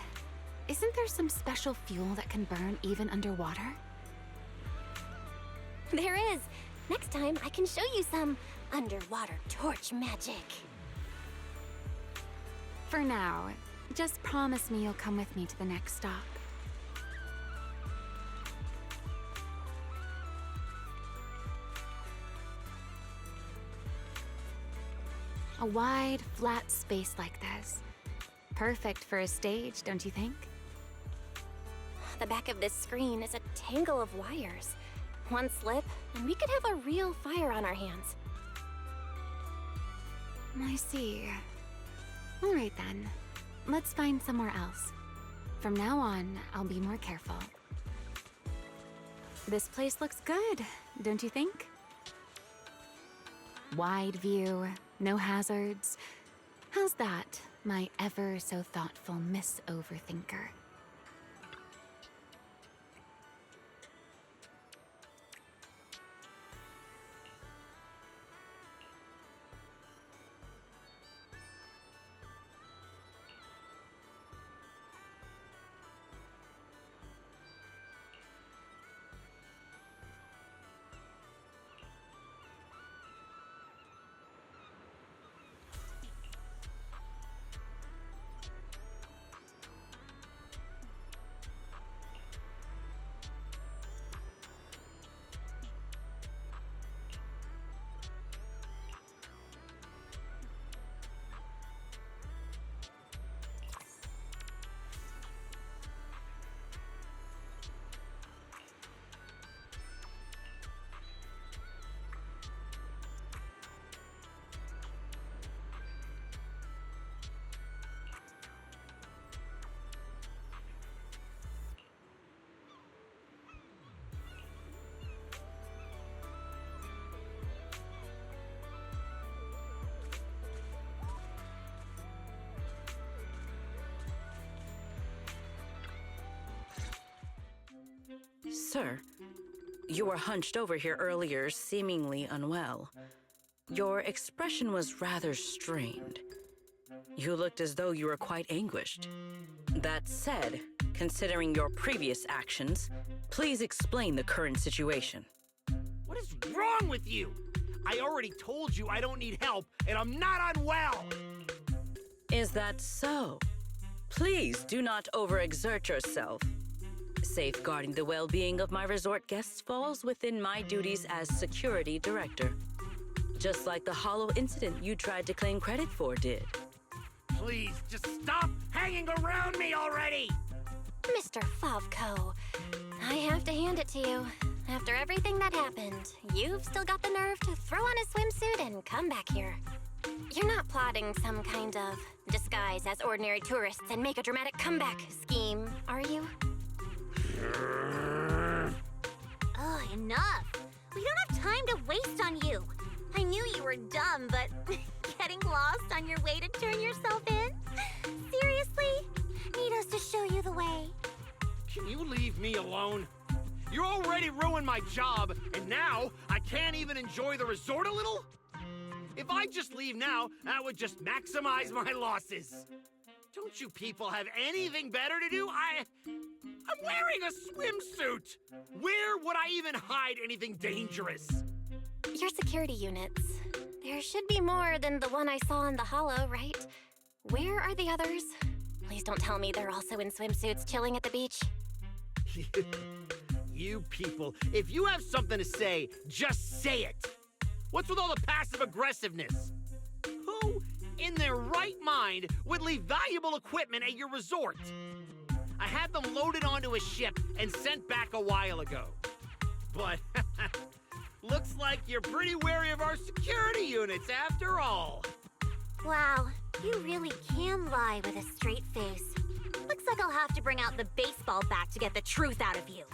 isn't there some special fuel that can burn even underwater? There is. Next time, I can show you some underwater torch magic. For now, just promise me you'll come with me to the next stop. A wide, flat space like this. Perfect for a stage, don't you think? The back of this screen is a tangle of wires. One slip, and we could have a real fire on our hands. I see. All right then. Let's find somewhere else. From now on, I'll be more careful. This place looks good, don't you think? Wide view, no hazards. How's that, my ever so thoughtful Miss Overthinker? Sir, you were hunched over here earlier, seemingly unwell. Your expression was rather strained. You looked as though you were quite anguished. That said, considering your previous actions, please explain the current situation. What is wrong with you? I already told you I don't need help, and I'm not unwell! Is that so? Please do not overexert yourself. Safeguarding the well-being of my resort guests falls within my duties as security director. Just like the hollow incident you tried to claim credit for did. Please, just stop hanging around me already! Mr. Favko, I have to hand it to you. After everything that happened, you've still got the nerve to throw on a swimsuit and come back here. You're not plotting some kind of disguise as ordinary tourists and make a dramatic comeback scheme, are you? Oh, enough! We don't have time to waste on you. I knew you were dumb, but getting lost on your way to turn yourself in? Seriously? Need us to show you the way? Can you leave me alone? You already ruined my job, and now I can't even enjoy the resort a little? If I just leave now, that would just maximize my losses. Don't you people have anything better to do? I'm wearing a swimsuit! Where would I even hide anything dangerous? Your security units. There should be more than the one I saw in the hollow, right? Where are the others? Please don't tell me they're also in swimsuits chilling at the beach. You people, if you have something to say, just say it. What's with all the passive aggressiveness? Who in their right mind would leave valuable equipment at your resort? I had them loaded onto a ship and sent back a while ago. But looks like you're pretty wary of our security units after all. Wow, you really can lie with a straight face. Looks like I'll have to bring out the baseball bat to get the truth out of you.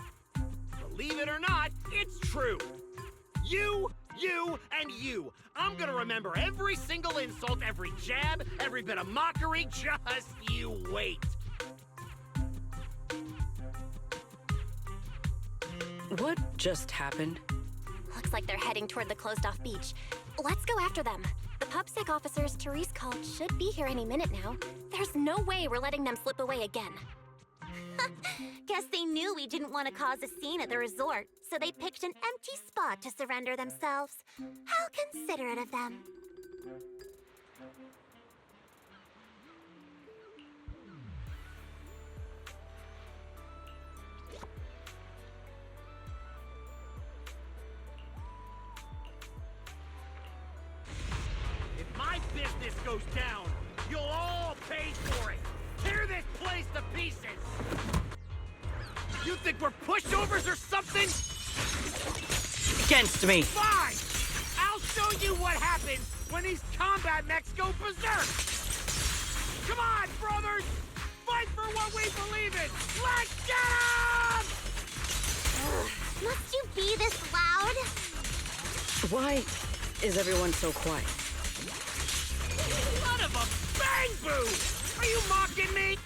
Believe it or not, it's true. You, and you. I'm gonna remember every single insult, every jab, every bit of mockery. Just you wait. What just happened? Looks like they're heading toward the closed-off beach. Let's go after them. The PubSec officers Therese called should be here any minute now. There's no way we're letting them slip away again. Guess they knew we didn't want to cause a scene at the resort, so they picked an empty spot to surrender themselves. How considerate of them. If my business goes down, you'll all pay for it. Tear this place to pieces. You think we're pushovers or something? Against me. Fine! I'll show you what happens when these combat mechs go berserk! Come on, brothers! Fight for what we believe in! Let's get 'em! Must you be this loud? Why is everyone so quiet? Son of a bang boo! Are you mocking me?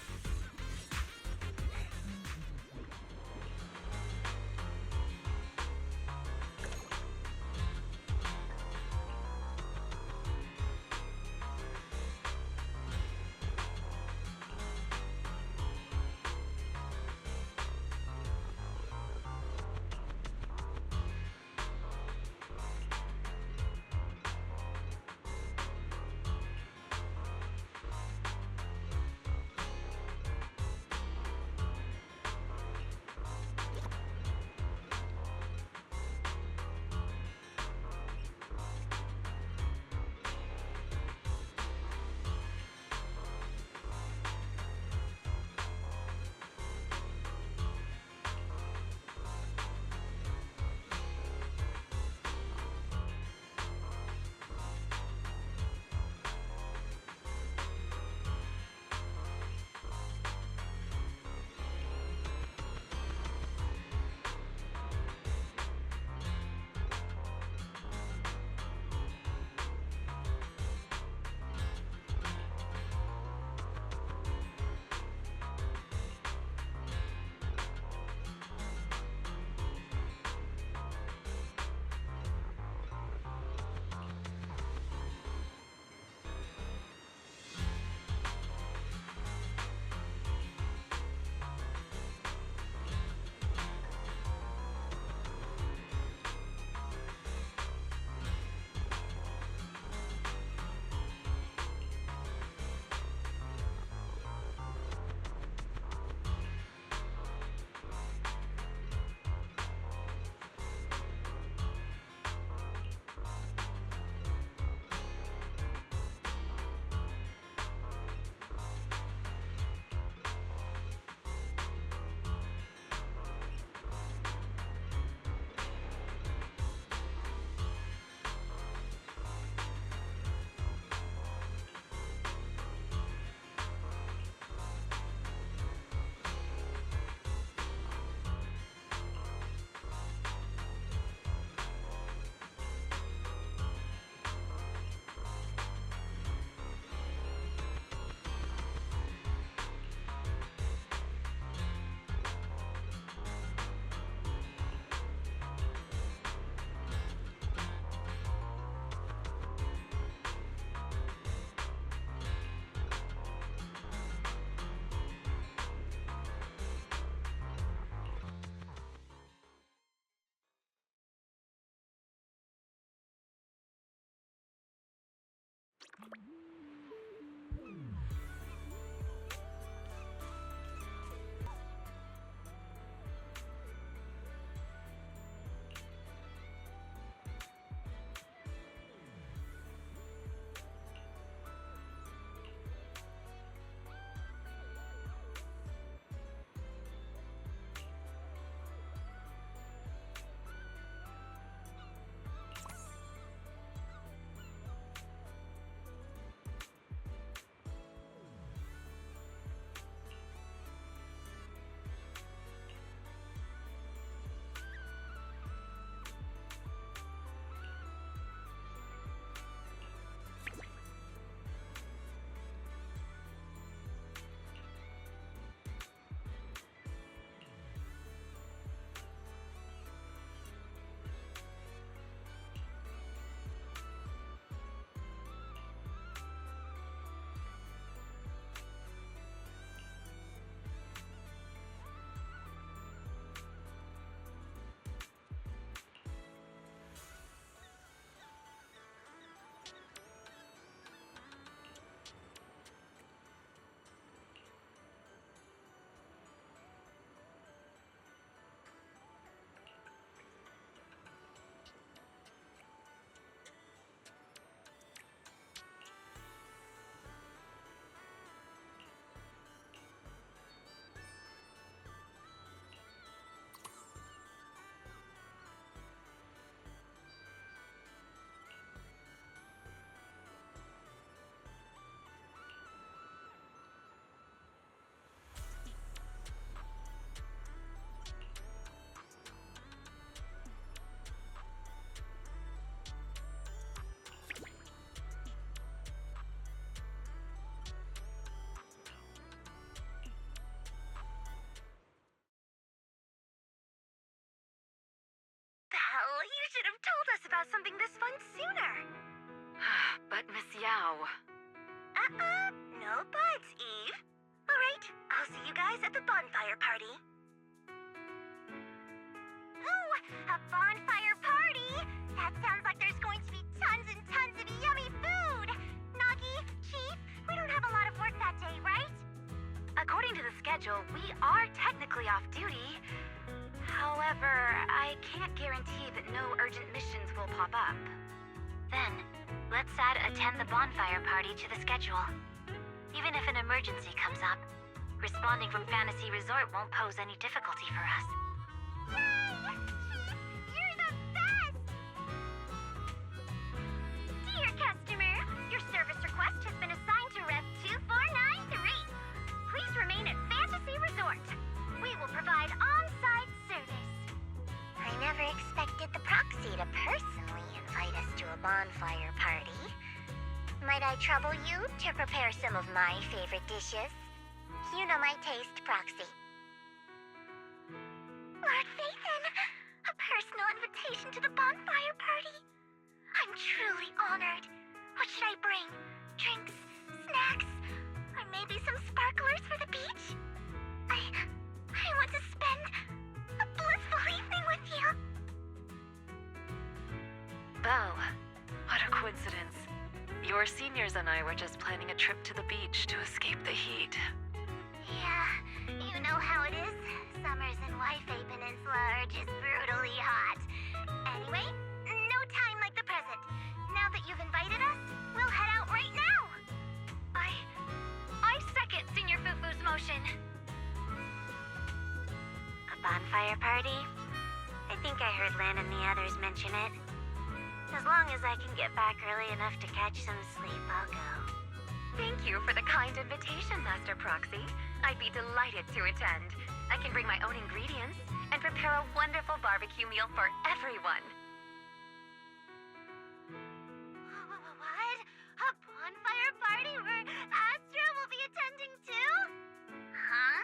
Well, you should have told us about something this fun sooner. But Miss Yao... No buts, Eve. Alright, I'll see you guys at the bonfire party. Ooh, a bonfire party? That sounds like there's going to be tons and tons of yummy food! Nagi, Chief, we don't have a lot of work that day, right? According to the schedule, we are technically off duty. However, I can't guarantee that no urgent missions will pop up. Then, let's add attend the bonfire party to the schedule. Even if an emergency comes up, responding from Fantasy Resort won't pose any difficulty for us. Yay! You're the best! Dear customer, your service request has been assigned to Rep 2493. Please remain at Fantasy Resort. We will provide on-site service. I never expected the Proxy to personally invite us to a bonfire party. Might I trouble you to prepare some of my favorite dishes? You know my taste, Proxy. Lord Phaethon, a personal invitation to the bonfire party. I'm truly honored. What should I bring? Drinks, snacks, or maybe some sparklers for the beach? I want to spend a blissful evening with you. Belle, what a coincidence. Your seniors and I were just planning a trip to the beach to escape the heat. Yeah, you know how it is. Summers in Wi-Fi Peninsula are just brutally hot. Anyway, no time like the present. Now that you've invited us, we'll head out right now. I second Senior Fufu's motion. A bonfire party? I think I heard Lan and the others mention it. As long as I can get back early enough to catch some sleep, I'll go. Thank you for the kind invitation, Master Proxy. I'd be delighted to attend. I can bring my own ingredients and prepare a wonderful barbecue meal for everyone. What? A bonfire party where Astra will be attending too? Huh?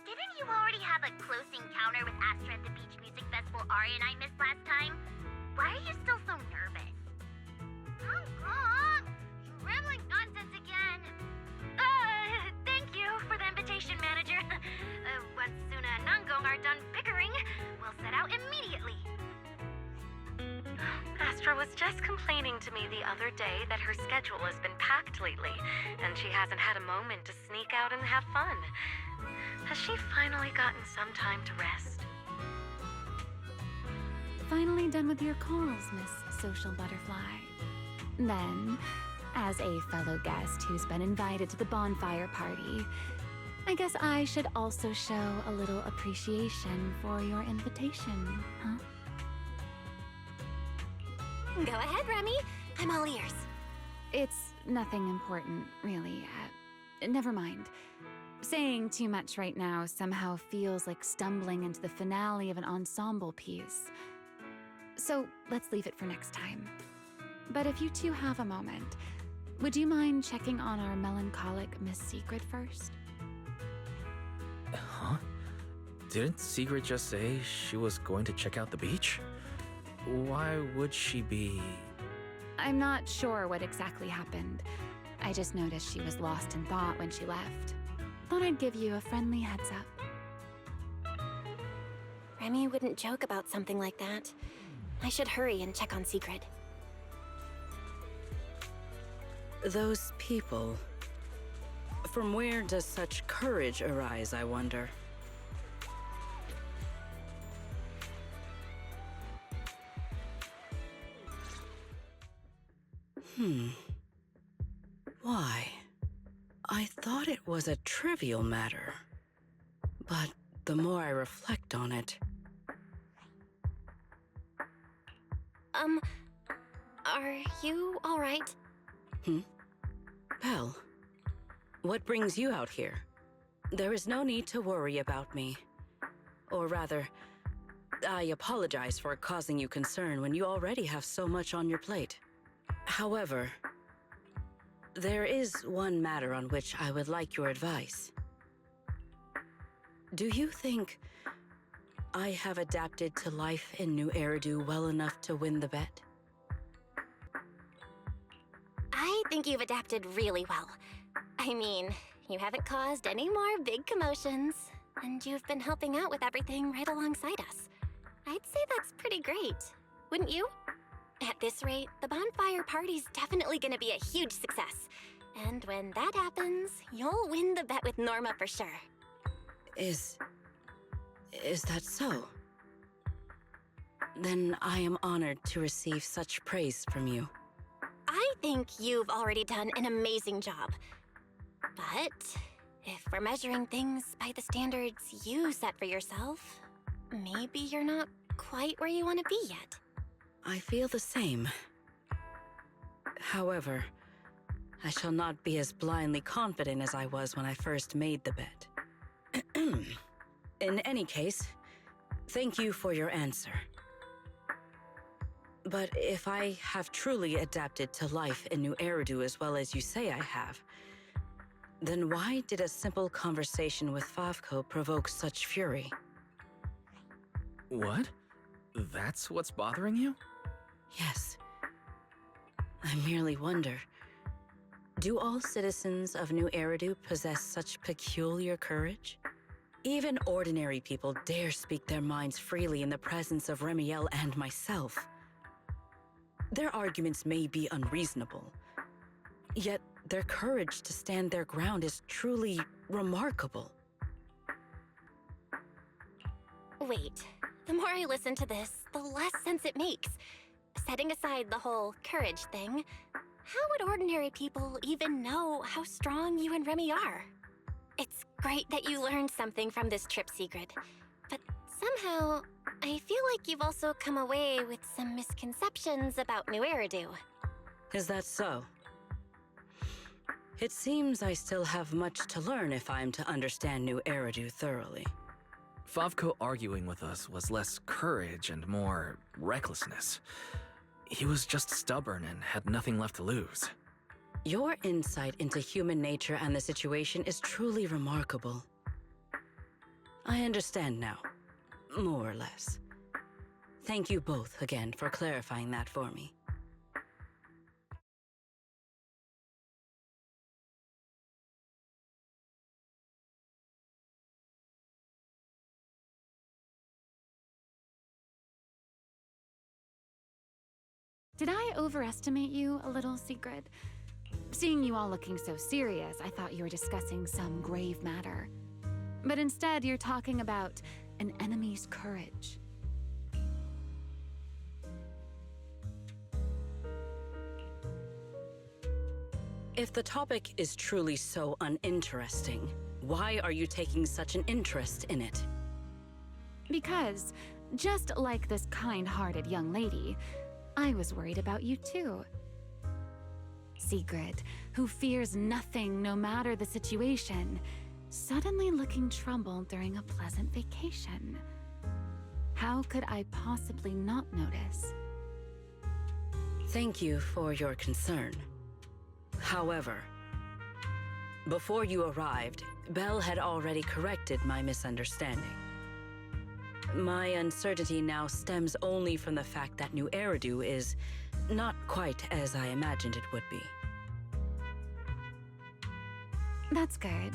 Didn't you already have a close encounter with Astra at the Beach Music Festival Ari and I missed last time? Why are you still so nervous? You're rambling nonsense again. Thank you for the invitation, Manager. Once Suna and Nangong are done bickering, we'll set out immediately. Astra sister was just complaining to me the other day that her schedule has been packed lately, and she hasn't had a moment to sneak out and have fun. Has she finally gotten some time to rest? Finally done with your calls, Miss Social Butterfly. Then, as a fellow guest who's been invited to the bonfire party, I guess I should also show a little appreciation for your invitation, huh? Go ahead, Remy. I'm all ears. It's nothing important, really. Never mind. Saying too much right now somehow feels like stumbling into the finale of an ensemble piece. So let's leave it for next time. But if you two have a moment, would you mind checking on our melancholic Miss Secret first? Huh? Didn't Secret just say she was going to check out the beach? Why would she be... I'm not sure what exactly happened. I just noticed she was lost in thought when she left. Thought I'd give you a friendly heads up. Remy wouldn't joke about something like that. I should hurry and check on Secret. Those people... From where does such courage arise, I wonder? Why? I thought it was a trivial matter. But the more I reflect on it... Are you all right? Belle, what brings you out here? There is no need to worry about me. Or rather, I apologize for causing you concern when you already have so much on your plate. However, there is one matter on which I would like your advice. Do you think I have adapted to life in New Eridu well enough to win the bet? I think you've adapted really well. I mean, you haven't caused any more big commotions, and you've been helping out with everything right alongside us. I'd say that's pretty great, wouldn't you? At this rate, the bonfire party's definitely gonna be a huge success. And when that happens, you'll win the bet with Norma for sure. Is that so? Then I am honored to receive such praise from you. I think you've already done an amazing job. But if we're measuring things by the standards you set for yourself, maybe you're not quite where you want to be yet. I feel the same. However, I shall not be as blindly confident as I was when I first made the bet. In any case, thank you for your answer. But if I have truly adapted to life in New Eridu as well as you say I have, then why did a simple conversation with Favco provoke such fury? What? That's what's bothering you? Yes. I merely wonder, do all citizens of New Eridu possess such peculiar courage? Even ordinary people dare speak their minds freely in the presence of Remielle and myself. Their arguments may be unreasonable, yet their courage to stand their ground is truly remarkable. Wait, the more I listen to this, the less sense it makes. Setting aside the whole courage thing, how would ordinary people even know how strong you and Remy are? It's great that you learned something from this trip, Secret, but somehow, I feel like you've also come away with some misconceptions about New Eridu. Is that so? It seems I still have much to learn if I'm to understand New Eridu thoroughly. Favco arguing with us was less courage and more recklessness. He was just stubborn and had nothing left to lose. Your insight into human nature and the situation is truly remarkable. I understand now, more or less. Thank you both again for clarifying that for me. Did I overestimate you a little, Sigrid? Seeing you all looking so serious, I thought you were discussing some grave matter. But instead, you're talking about an enemy's courage. If the topic is truly so uninteresting, why are you taking such an interest in it? Because, just like this kind-hearted young lady, I was worried about you too. Sigrid, who fears nothing no matter the situation, suddenly looking troubled during a pleasant vacation. How could I possibly not notice? Thank you for your concern. However, before you arrived, Belle had already corrected my misunderstanding. My uncertainty now stems only from the fact that New Eridu is not quite as I imagined it would be. That's good.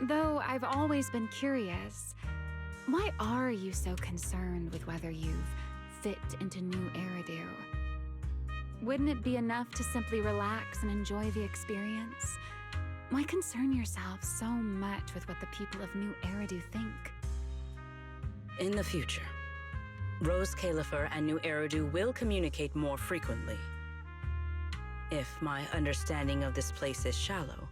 Though I've always been curious, why are you so concerned with whether you've fit into New Eridu? Wouldn't it be enough to simply relax and enjoy the experience? Why concern yourself so much with what the people of New Eridu think? In the future, Rose Califer and New Eridu will communicate more frequently. If my understanding of this place is shallow,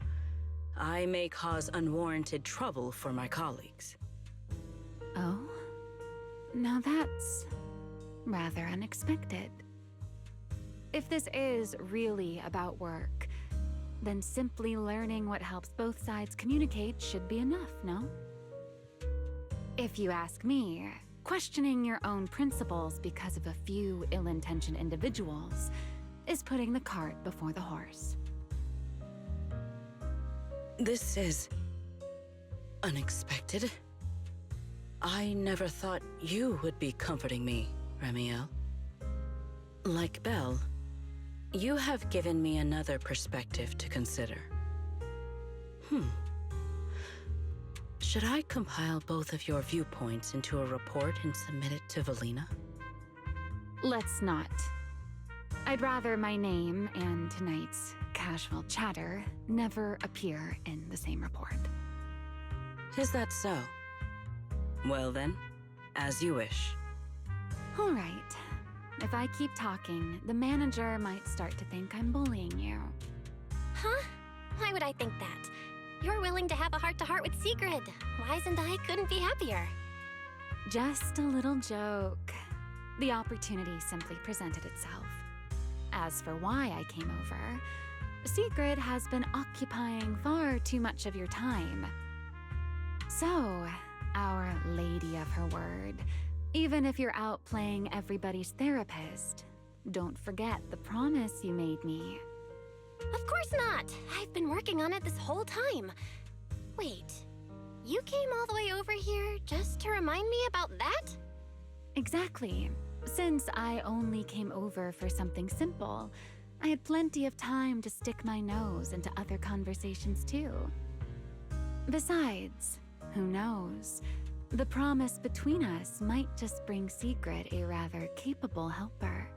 I may cause unwarranted trouble for my colleagues. Oh? Now that's rather unexpected. If this is really about work, then simply learning what helps both sides communicate should be enough, no? If you ask me, questioning your own principles because of a few ill-intentioned individuals is putting the cart before the horse. This is unexpected. I never thought you would be comforting me, Remielle. Like Belle, you have given me another perspective to consider. Should I compile both of your viewpoints into a report and submit it to Valina? Let's not. I'd rather my name and tonight's casual chatter never appear in the same report. Is that so? Well then, as you wish. All right. If I keep talking, the manager might start to think I'm bullying you. Huh? Why would I think that? You're willing to have a heart-to-heart with Sigrid. Wise and I couldn't be happier. Just a little joke. The opportunity simply presented itself. As for why I came over, Sigrid has been occupying far too much of your time. So, our lady of her word, even if you're out playing everybody's therapist, don't forget the promise you made me. Of course not. I've been working on it this whole time. Wait, you came all the way over here just to remind me about that? Exactly. Since I only came over for something simple, I had plenty of time to stick my nose into other conversations too. Besides, who knows? The promise between us might just bring Sigrid a rather capable helper.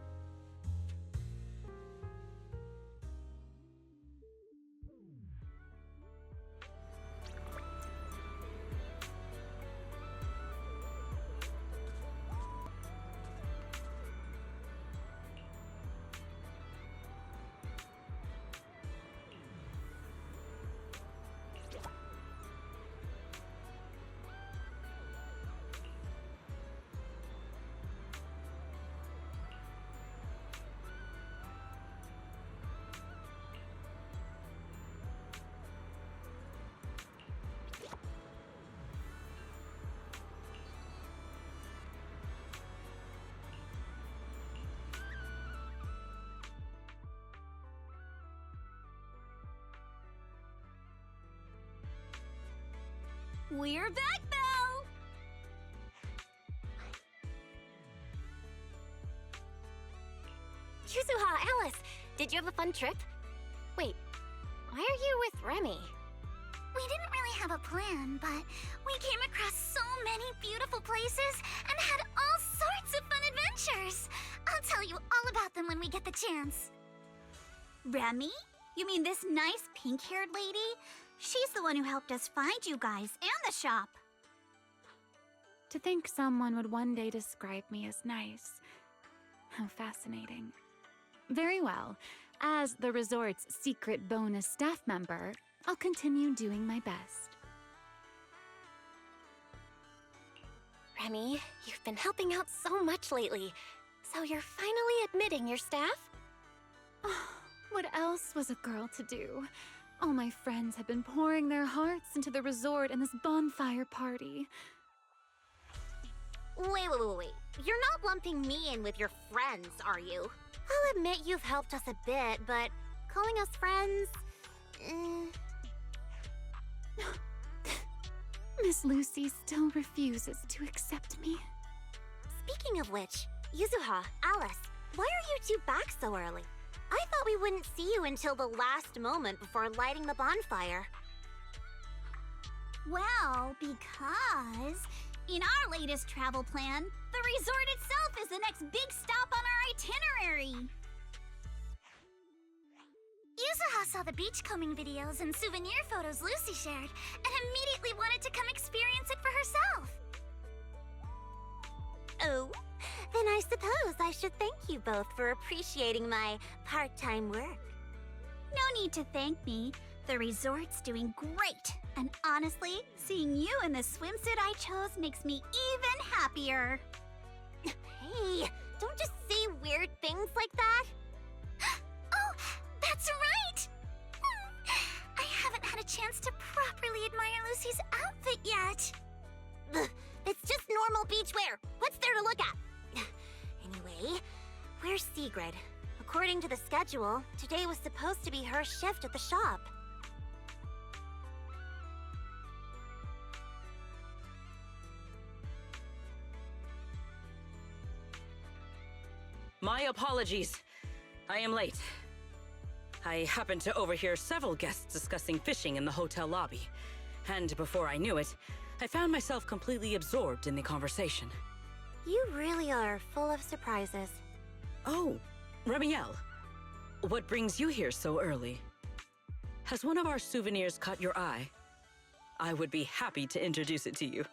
We're back, Belle! Yuzuha, Alice, did you have a fun trip? Wait, why are you with Remy? We didn't really have a plan, but we came across so many beautiful places and had all sorts of fun adventures. I'll tell you all about them when we get the chance. Remy? You mean this nice pink-haired lady? She's the one who helped us find you guys and the shop. To think someone would one day describe me as nice. How fascinating. Very well. As the resort's secret bonus staff member, I'll continue doing my best. Remy, you've been helping out so much lately. So you're finally admitting your staff? Oh, what else was a girl to do? All my friends have been pouring their hearts into the resort and this bonfire party. Wait. You're not lumping me in with your friends, are you? I'll admit you've helped us a bit, but calling us friends... Miss Lucy still refuses to accept me. Speaking of which, Yuzuha, Alice, why are you two back so early? I thought we wouldn't see you until the last moment before lighting the bonfire. Well, because in our latest travel plan, the resort itself is the next big stop on our itinerary. Yuzuha saw the beachcombing videos and souvenir photos Lucy shared and immediately wanted to come experience it for herself. Oh, then I suppose I should thank you both for appreciating my part-time work. No need to thank me. The resort's doing great. And honestly, seeing you in the swimsuit I chose makes me even happier. Hey, don't just say weird things like that. Oh, that's right! I haven't had a chance to properly admire Lucy's outfit yet. Ugh, it's just normal beachwear. What's there to look at? Anyway, where's Sigrid? According to the schedule, today was supposed to be her shift at the shop. My apologies. I am late. I happened to overhear several guests discussing fishing in the hotel lobby. And before I knew it, I found myself completely absorbed in the conversation. You really are full of surprises. Oh, Remielle. What brings you here so early? Has one of our souvenirs caught your eye? I would be happy to introduce it to you.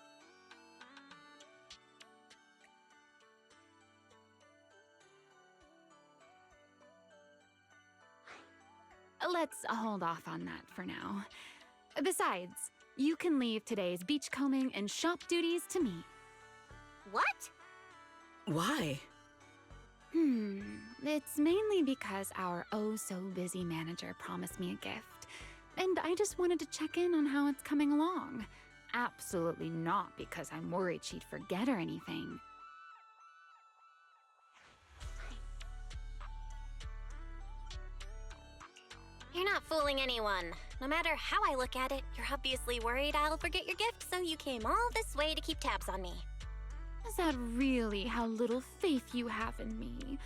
Let's hold off on that for now. Besides, you can leave today's beachcombing and shop duties to me. What? Why? It's mainly because our oh-so-busy manager promised me a gift, and I just wanted to check in on how it's coming along. Absolutely not because I'm worried she'd forget or anything. You're not fooling anyone. No matter how I look at it, you're obviously worried I'll forget your gift, so you came all this way to keep tabs on me. Is that really how little faith you have in me?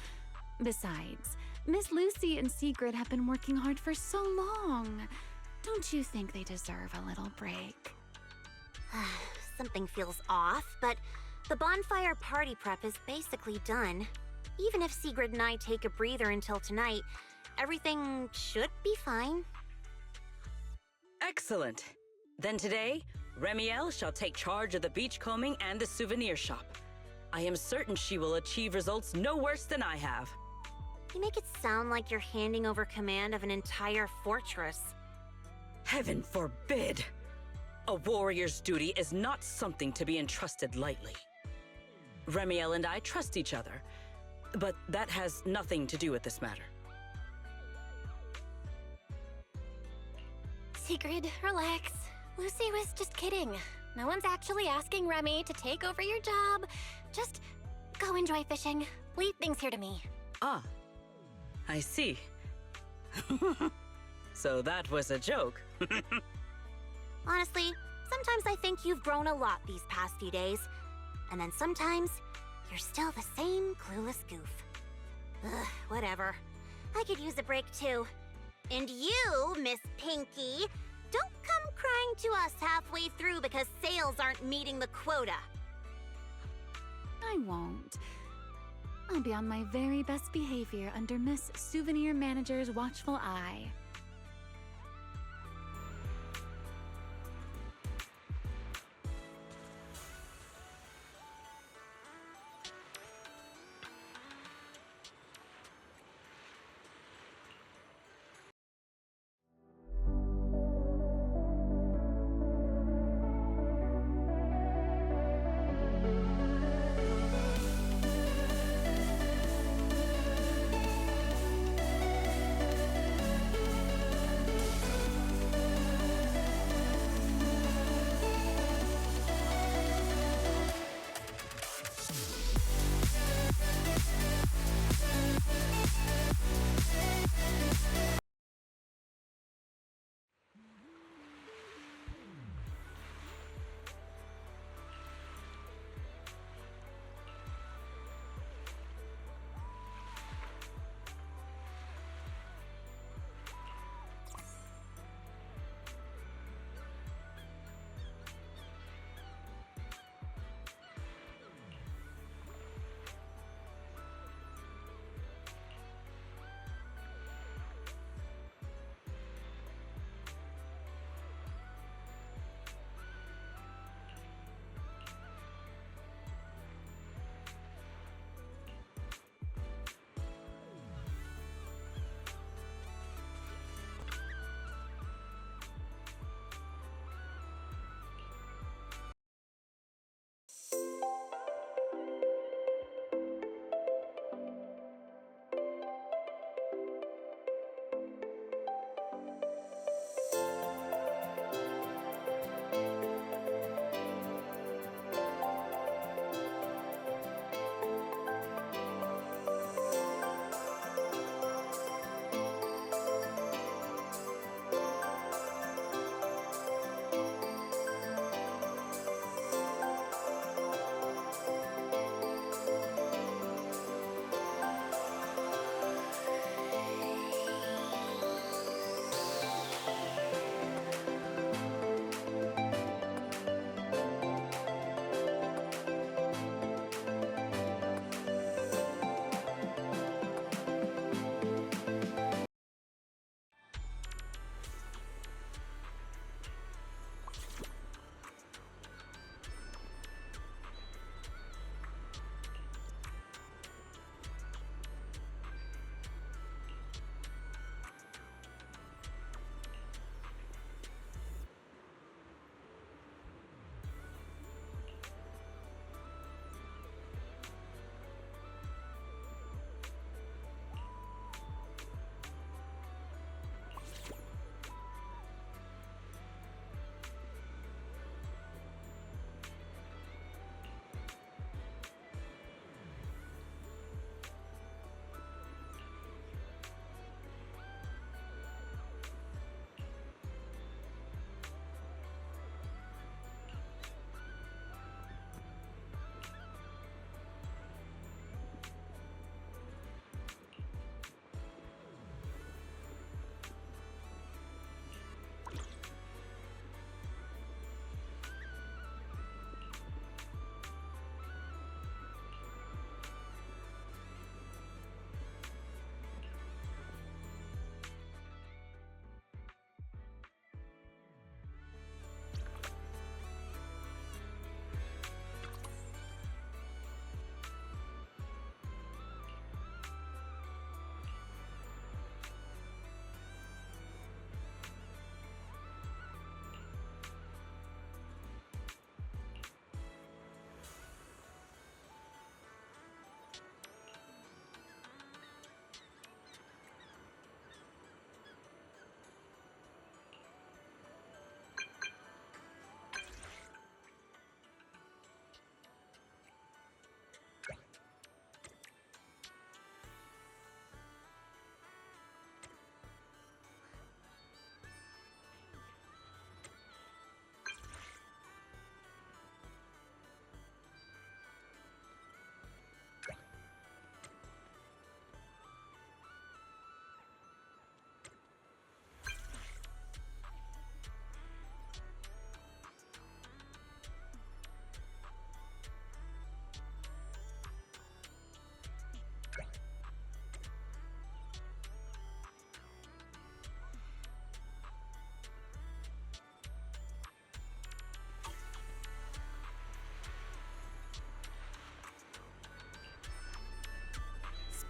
Besides, Miss Lucy and Sigrid have been working hard for so long. Don't you think they deserve a little break? Something feels off, but the bonfire party prep is basically done. Even if Sigrid and I take a breather until tonight, everything should be fine. Excellent. Then today, Remielle shall take charge of the beachcombing and the souvenir shop. I am certain she will achieve results no worse than I have. You make it sound like you're handing over command of an entire fortress. Heaven forbid! A warrior's duty is not something to be entrusted lightly. Remielle and I trust each other, but that has nothing to do with this matter. Sigrid, relax. Lucy was just kidding. No one's actually asking Remy to take over your job. Just go enjoy fishing. Leave things here to me. Ah, I see. So that was a joke. Honestly, sometimes I think you've grown a lot these past few days. And then sometimes, you're still the same clueless goof. Ugh, whatever. I could use a break too. And you, Miss Pinky, don't come crying to us halfway through because sales aren't meeting the quota. I won't. I'll be on my very best behavior under Miss Souvenir Manager's watchful eye.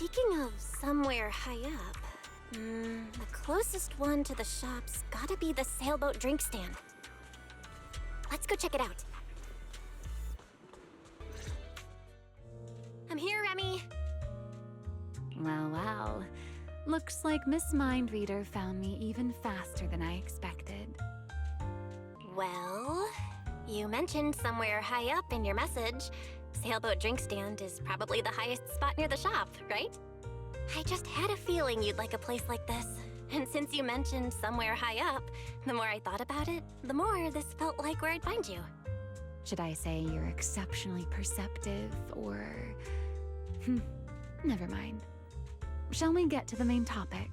Speaking of somewhere high up, the closest one to the shop's gotta be the sailboat drink stand. Let's go check it out. I'm here, Remy. Well, well. Looks like Miss Mind Reader found me even faster than I expected. Well, you mentioned somewhere high up in your message. Sailboat drink stand is probably the highest spot near the shop, right? I just had a feeling you'd like a place like this. And since you mentioned somewhere high up, the more I thought about it, the more this felt like where I'd find you. Should I say you're exceptionally perceptive, or... never mind. Shall we get to the main topic?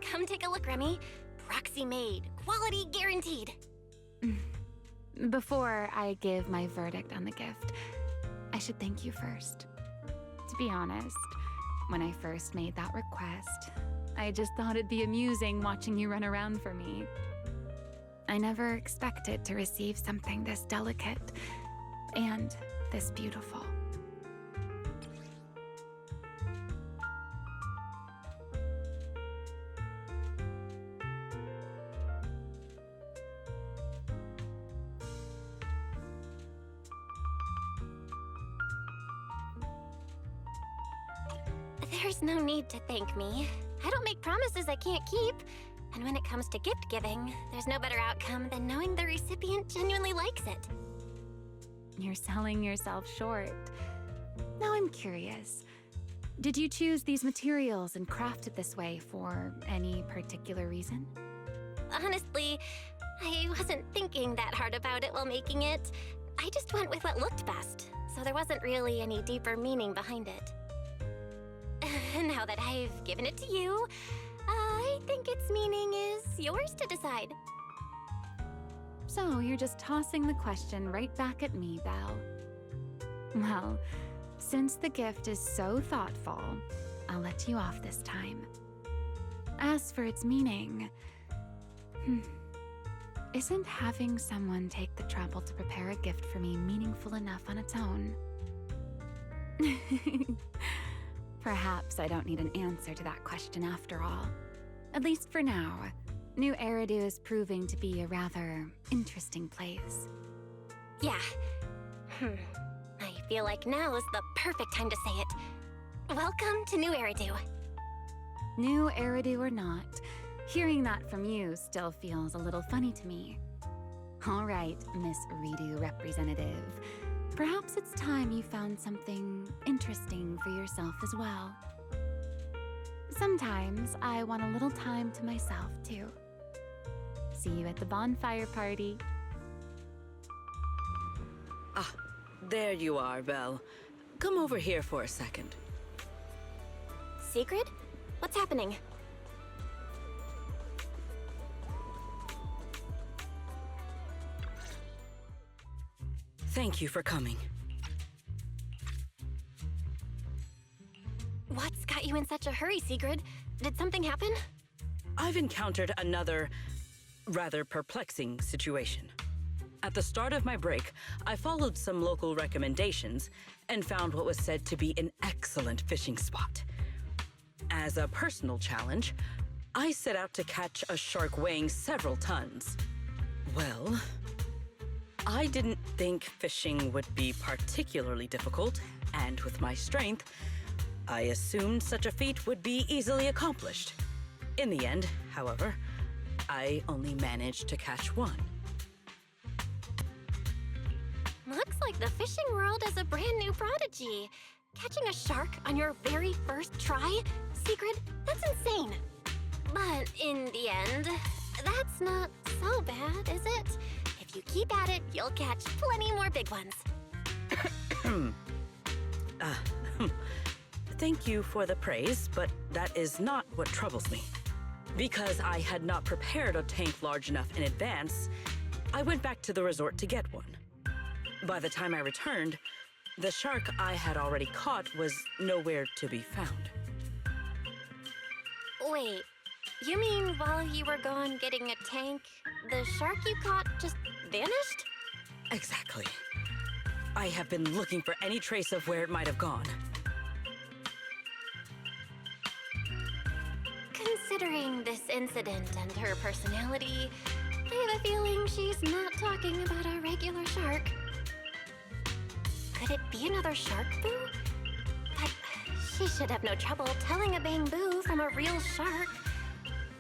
Come take a look, Remy. Proxy made. Quality guaranteed. Before I give my verdict on the gift, I should thank you first. To be honest, when I first made that request, I just thought it'd be amusing watching you run around for me. I never expected to receive something this delicate and this beautiful. There's no need to thank me. I don't make promises I can't keep. And when it comes to gift giving, there's no better outcome than knowing the recipient genuinely likes it. You're selling yourself short. Now I'm curious. Did you choose these materials and craft it this way for any particular reason? Honestly, I wasn't thinking that hard about it while making it. I just went with what looked best, so there wasn't really any deeper meaning behind it. Now that I've given it to you, I think its meaning is yours to decide. So you're just tossing the question right back at me, Belle. Well, since the gift is so thoughtful, I'll let you off this time. As for its meaning, isn't having someone take the trouble to prepare a gift for me meaningful enough on its own? Perhaps I don't need an answer to that question after all. At least for now, New Eridu is proving to be a rather interesting place. Yeah. I feel like now is the perfect time to say it. Welcome to New Eridu. New Eridu or not, hearing that from you still feels a little funny to me. All right, Miss Ridu representative. Perhaps it's time you found something interesting for yourself as well. Sometimes I want a little time to myself, too. See you at the bonfire party. Ah, there you are, Belle. Come over here for a second. Secret? What's happening? Thank you for coming. What's got you in such a hurry, Sigrid? Did something happen? I've encountered another, rather perplexing situation. At the start of my break, I followed some local recommendations and found what was said to be an excellent fishing spot. As a personal challenge, I set out to catch a shark weighing several tons. Well, I didn't think fishing would be particularly difficult, and with my strength, I assumed such a feat would be easily accomplished. In the end, however, I only managed to catch one. Looks like the fishing world is a brand new prodigy. Catching a shark on your very first try? Sigrid, that's insane. But in the end, that's not so bad, is it? If you keep at it, you'll catch plenty more big ones. Thank you for the praise, but that is not what troubles me. Because I had not prepared a tank large enough in advance, I went back to the resort to get one. By the time I returned, the shark I had already caught was nowhere to be found. Wait, you mean while you were gone getting a tank, the shark you caught just vanished? Exactly. I have been looking for any trace of where it might have gone. considering this incident and her personality, I have a feeling she's not talking about a regular shark. Could it be another shark boo? But she should have no trouble telling a bamboo from a real shark.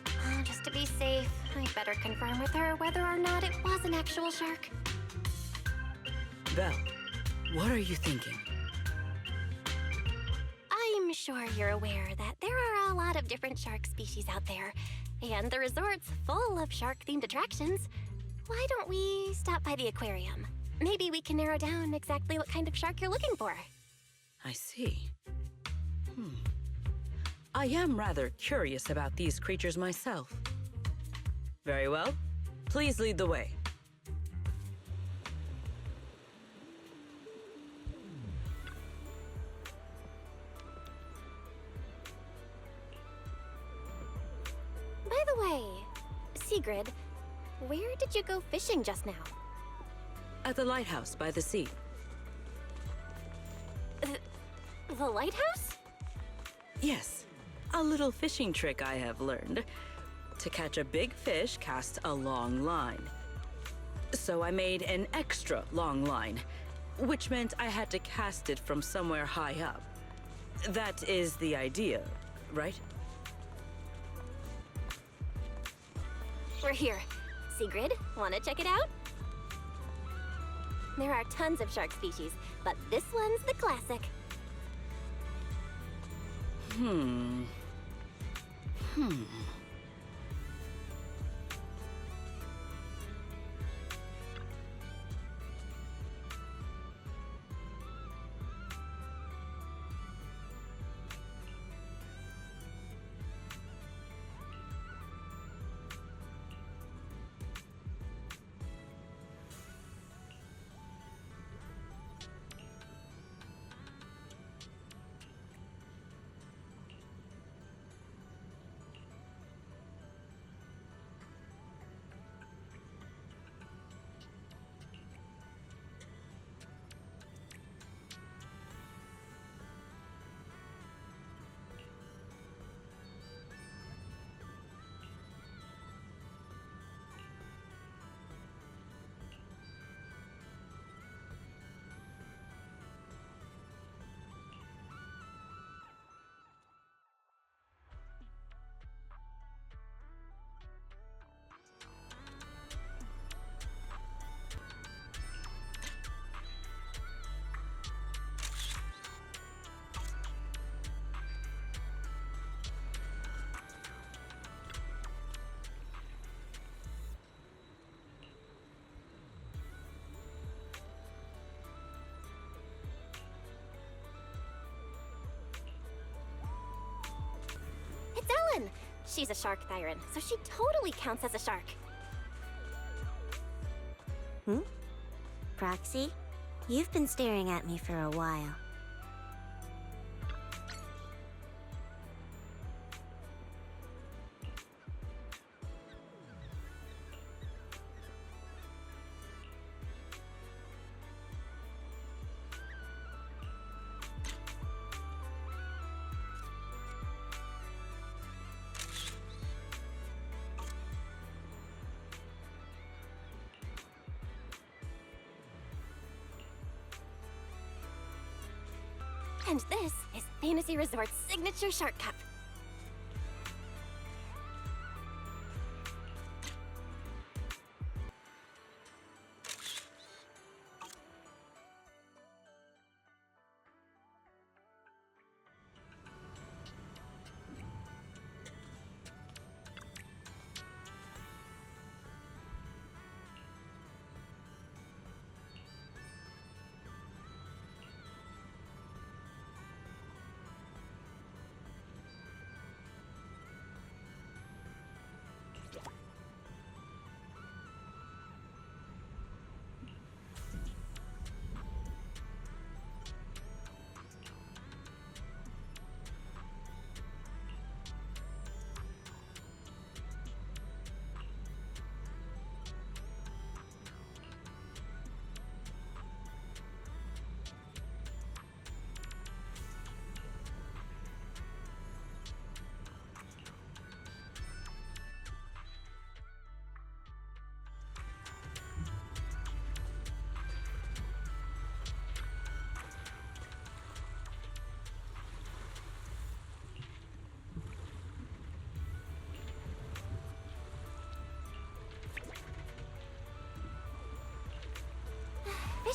Oh, just to be safe, I'd better confirm with her whether or not it was an actual shark. Belle, what are you thinking? I'm sure you're aware that there are a lot of different shark species out there, and the resort's full of shark-themed attractions. Why don't we stop by the aquarium? Maybe we can narrow down exactly what kind of shark you're looking for. I see. I am rather curious about these creatures myself. Very well. Please lead the way. By the way, Sigrid, where did you go fishing just now? At the lighthouse by the sea. The lighthouse? Yes, a little fishing trick I have learned. To catch a big fish, cast a long line. So I made an extra long line, which meant I had to cast it from somewhere high up. That is the idea, right? We're here. Sigrid, wanna check it out? There are tons of shark species, but this one's the classic. It's Ellen! She's a shark thyron, so she totally counts as a shark. Proxy, you've been staring at me for a while. And this is Fantasy Resort's signature shark cup.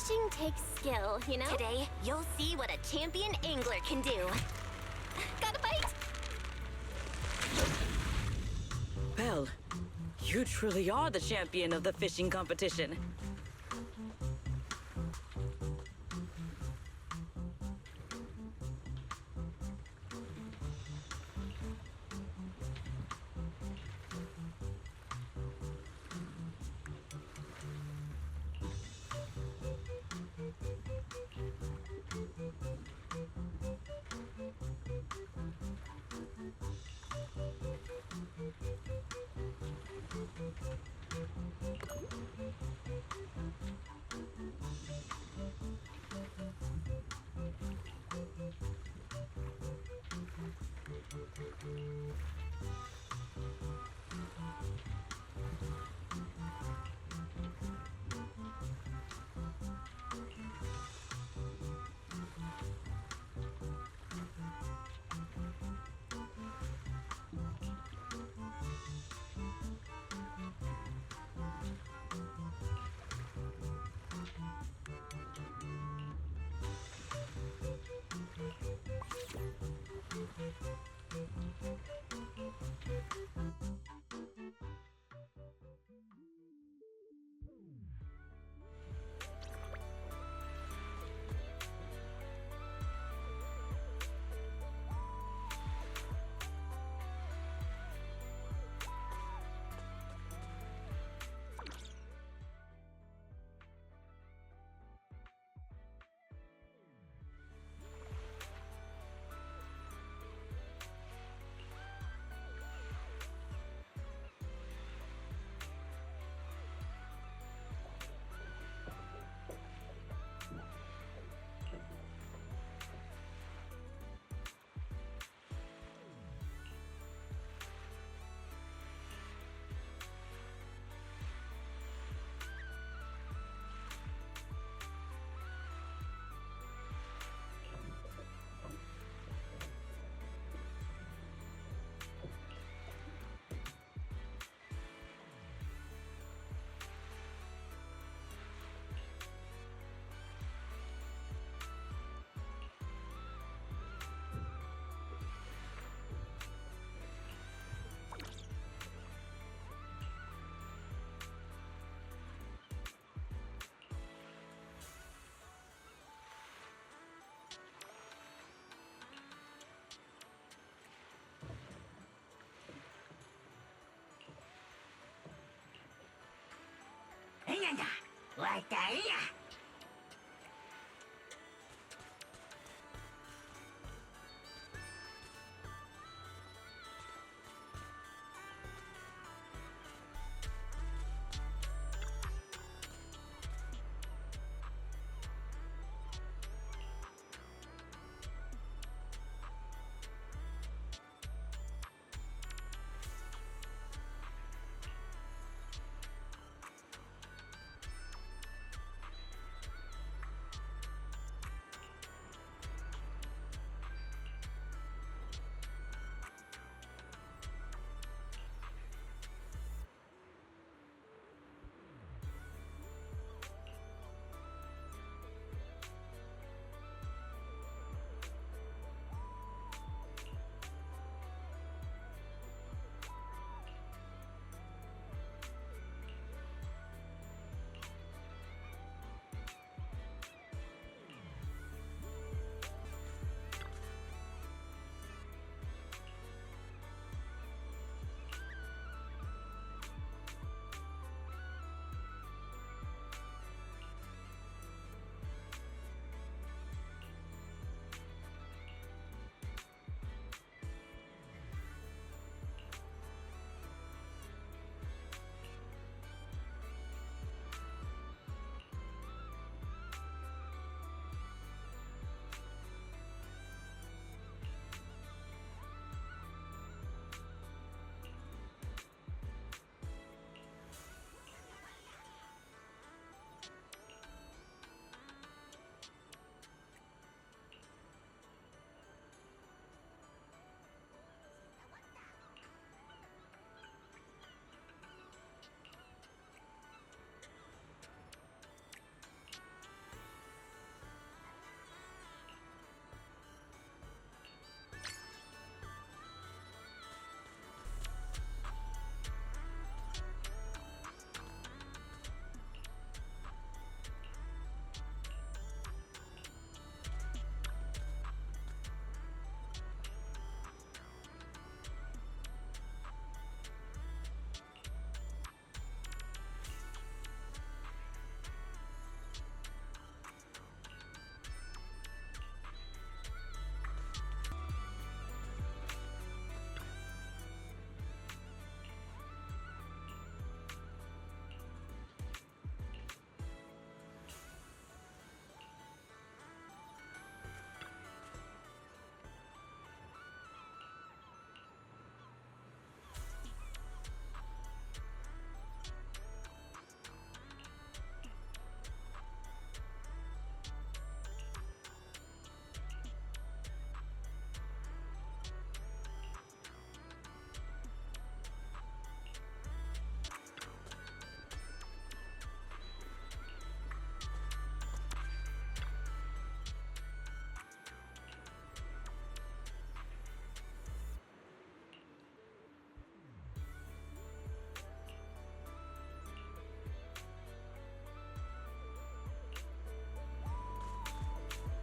Fishing takes skill, you know? Today, you'll see what a champion angler can do. Got a bite? Belle, you truly are the champion of the fishing competition.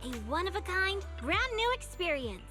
A one-of-a-kind, brand new experience.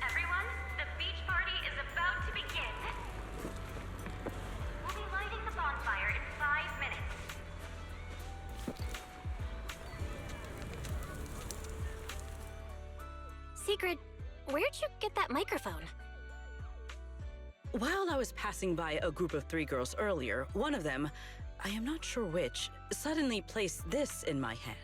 Everyone, the beach party is about to begin. We'll be lighting the bonfire in 5 minutes. Secret, where'd you get that microphone? While I was passing by a group of 3 girls earlier, one of them, I am not sure which, suddenly placed this in my hand.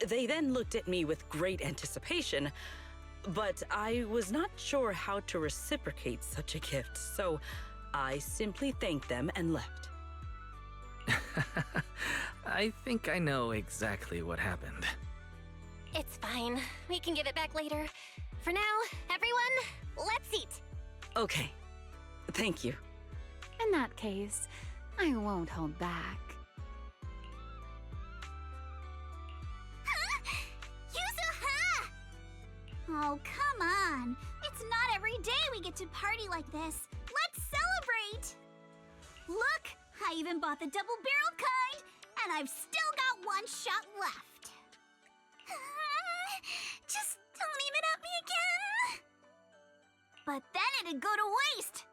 They then looked at me with great anticipation, but I was not sure how to reciprocate such a gift, so I simply thanked them and left. I think I know exactly what happened. It's fine. We can give it back later. For now, everyone, let's eat. Okay. Thank you. In that case, I won't hold back. Yuzuha! Oh, come on. It's not every day we get to party like this. Let's celebrate! Look, I even bought the double-barreled kind, and I've still got 1 shot left. Just don't aim it at me again. But then it'd go to waste.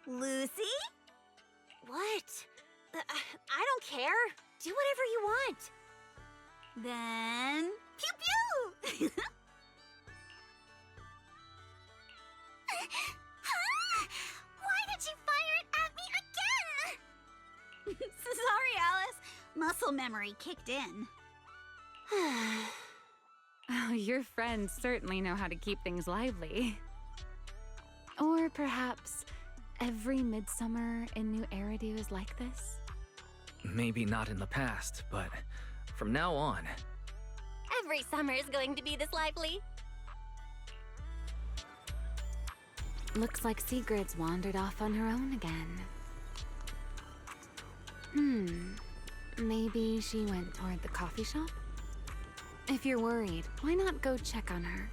Lucy? What? I don't care. Do whatever you want. Then, pew-pew! Why did you fire it at me again? Sorry, Alice. Muscle memory kicked in. Oh, your friends certainly know how to keep things lively. Or perhaps every midsummer in New Eridu is like this? Maybe not in the past, but from now on. Every summer is going to be this lively. Looks like Sigrid's wandered off on her own again. Maybe she went toward the coffee shop? If you're worried, why not go check on her?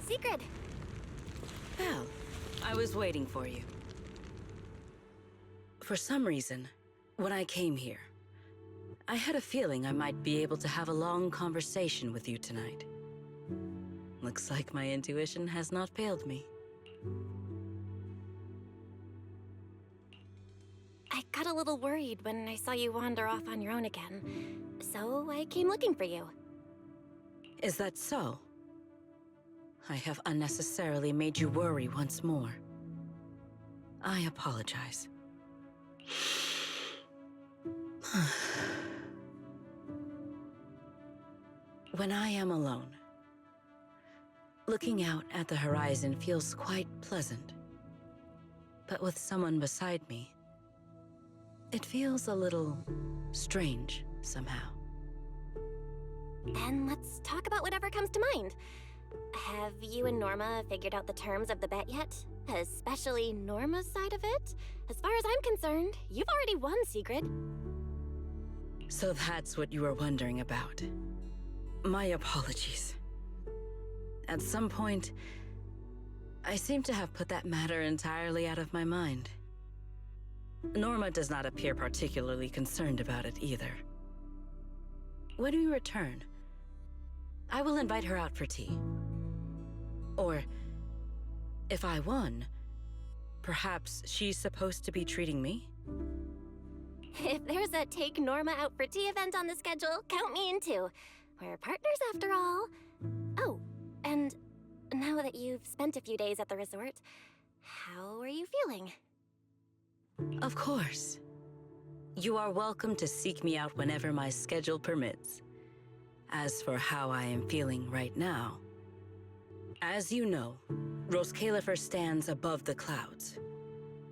Sigrid. Well, I was waiting for you. For some reason, when I came here, I had a feeling I might be able to have a long conversation with you tonight. Looks like my intuition has not failed me. I got a little worried when I saw you wander off on your own again, so I came looking for you. Is that so? I have unnecessarily made you worry once more. I apologize. When I am alone, looking out at the horizon feels quite pleasant. But with someone beside me, it feels a little strange somehow. Then let's talk about whatever comes to mind. Have you and Norma figured out the terms of the bet yet? Especially Norma's side of it? As far as I'm concerned, you've already won, Sigrid. So that's what you were wondering about. My apologies. At some point, I seem to have put that matter entirely out of my mind. Norma does not appear particularly concerned about it either. When we return, I will invite her out for tea. Or, if I won, perhaps she's supposed to be treating me? If there's a Take Norma Out for Tea event on the schedule, count me in too. We're partners after all. Oh, and now that you've spent a few days at the resort, how are you feeling? Of course. You are welcome to seek me out whenever my schedule permits. As for how I am feeling right now, as you know, Rose Califer stands above the clouds,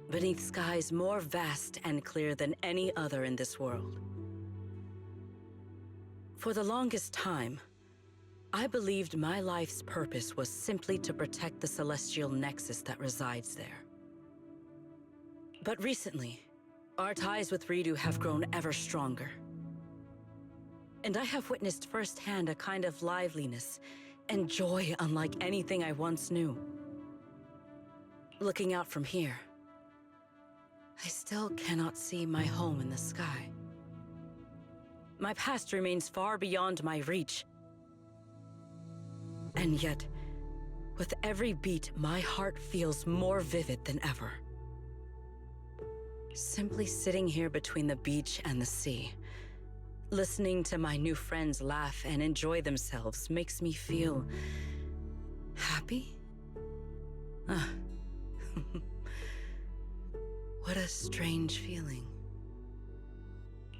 beneath skies more vast and clear than any other in this world. For the longest time, I believed my life's purpose was simply to protect the celestial nexus that resides there. But recently, our ties with Ridu have grown ever stronger. And I have witnessed firsthand a kind of liveliness and joy unlike anything I once knew. Looking out from here, I still cannot see my home in the sky. My past remains far beyond my reach. And yet, with every beat, my heart feels more vivid than ever. Simply sitting here between the beach and the sea, listening to my new friends laugh and enjoy themselves makes me feel happy? What a strange feeling.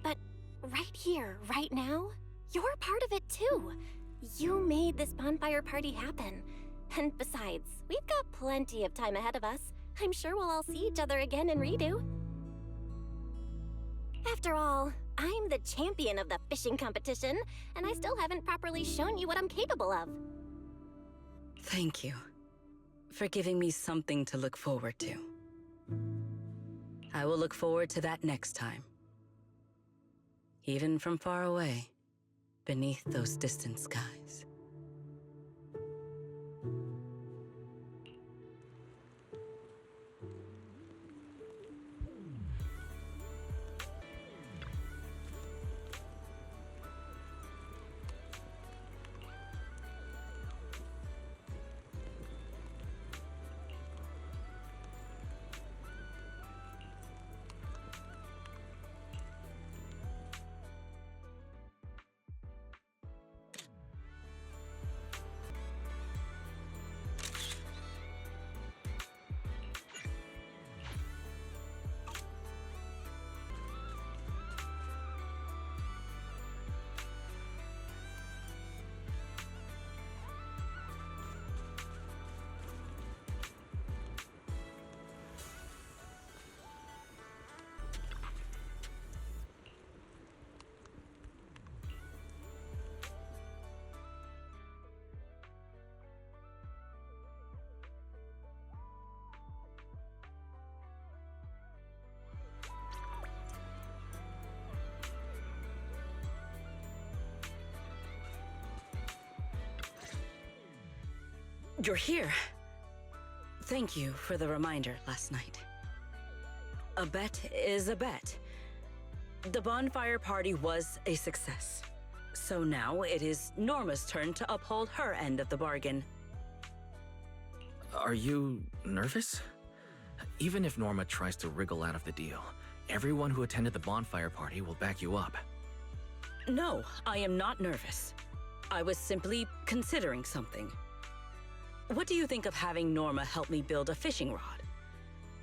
But right here, right now, you're part of it too. You made this bonfire party happen. And besides, we've got plenty of time ahead of us. I'm sure we'll all see each other again in Ridu. After all, I'm the champion of the fishing competition, and I still haven't properly shown you what I'm capable of. Thank you for giving me something to look forward to. I will look forward to that next time. Even from far away, beneath those distant skies. You're here. Thank you for the reminder last night. A bet is a bet. The bonfire party was a success. So now it is Norma's turn to uphold her end of the bargain. Are you nervous? Even if Norma tries to wriggle out of the deal, everyone who attended the bonfire party will back you up. No, I am not nervous. I was simply considering something. What do you think of having Norma help me build a fishing rod?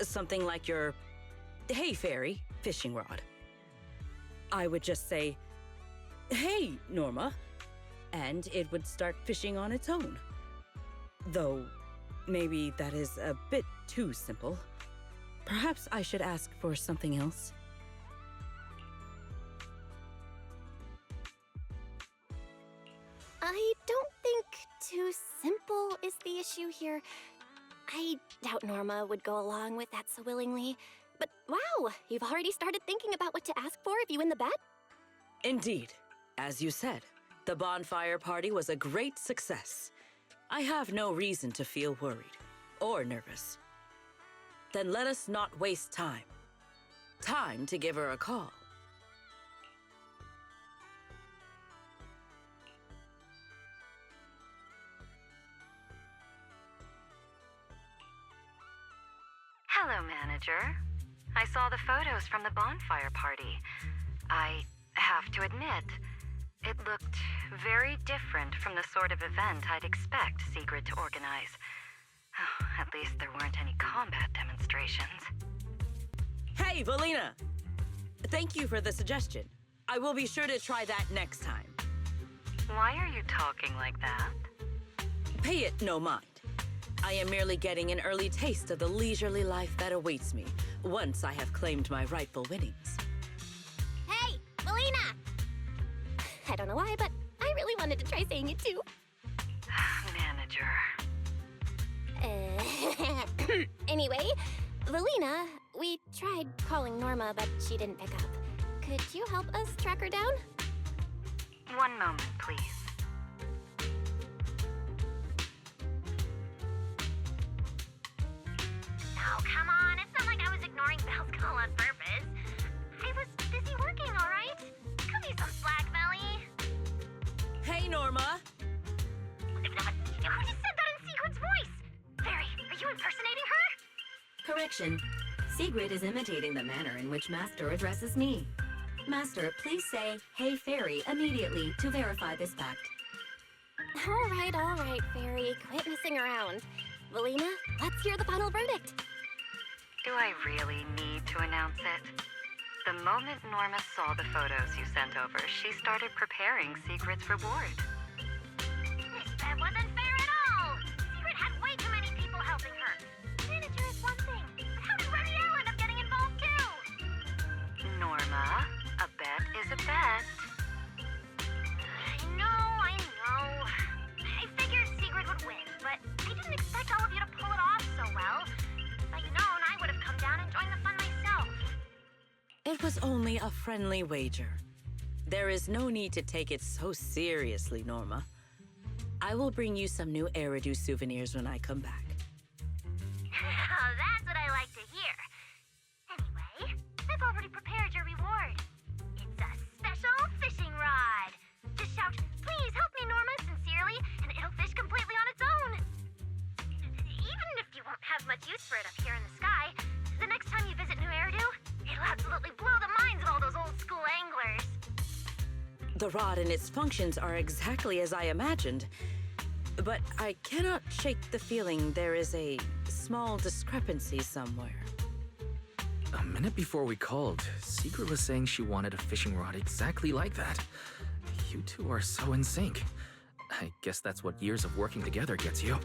Something like your Hey Fairy fishing rod. I would just say, "Hey, Norma," and it would start fishing on its own. Though, maybe that is a bit too simple. Perhaps I should ask for something else. I don't think too simple is the issue here. I doubt Norma would go along with that so willingly. But wow, you've already started thinking about what to ask for if you win the bet? Indeed. As you said, the bonfire party was a great success. I have no reason to feel worried or nervous. Then let us not waste time. Time to give her a call. Hello, manager. I saw the photos from the bonfire party. I have to admit, it looked very different from the sort of event I'd expect Sigrid to organize. Oh, at least there weren't any combat demonstrations. Hey, Valina! Thank you for the suggestion. I will be sure to try that next time. Why are you talking like that? Pay it no mind. I am merely getting an early taste of the leisurely life that awaits me once I have claimed my rightful winnings. Hey, Melina! I don't know why, but I really wanted to try saying it too. Manager. Anyway, Valina, we tried calling Norma, but she didn't pick up. Could you help us track her down? One moment, please. Oh, come on. It's not like I was ignoring Belle's call on purpose. I was busy working, all right? Cut me some slack, Melly. Hey, Norma! Who just said that in Sigrid's voice? Fairy, are you impersonating her? Correction. Sigrid is imitating the manner in which Master addresses me. Master, please say, "Hey, Fairy," immediately to verify this fact. All right, Fairy. Quit messing around. Valina, let's hear the final verdict. Do I really need to announce it? The moment Norma saw the photos you sent over, she started preparing Sigrid's reward. This bet wasn't fair at all. Sigrid had way too many people helping her. Manager is one thing, but how did Remielle end up getting involved too? Norma, a bet is a bet. I know. I figured Sigrid would win, but I didn't expect all of you to pull it off so well. If I'd known, I would have come down and joined the fun myself. It was only a friendly wager. There is no need to take it so seriously, Norma. I will bring you some new Eridu souvenirs when I come back. That's what I like to hear. Anyway, I've already prepared your reward. It's a special fishing rod. Just shout, "Please help me, Norma," sincerely, and it'll fish completely on its own. Even if you won't have much use for it up here in the sky, the next time you visit New Eridu, it'll absolutely blow the minds of all those old-school anglers. The rod and its functions are exactly as I imagined, but I cannot shake the feeling there is a small discrepancy somewhere. A minute before we called, Sigrid was saying she wanted a fishing rod exactly like that. You two are so in sync. I guess that's what years of working together gets you.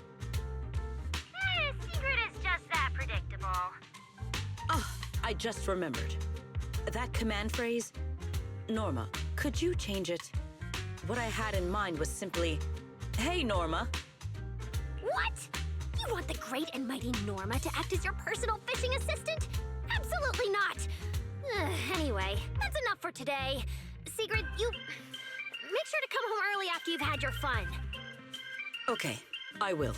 Secret is just that predictable. Ah, I just remembered. That command phrase, Norma, could you change it? What I had in mind was simply, "Hey, Norma." What? You want the great and mighty Norma to act as your personal fishing assistant? Absolutely not! Anyway, that's enough for today. Sigrid, you... make sure to come home early after you've had your fun. Okay, I will.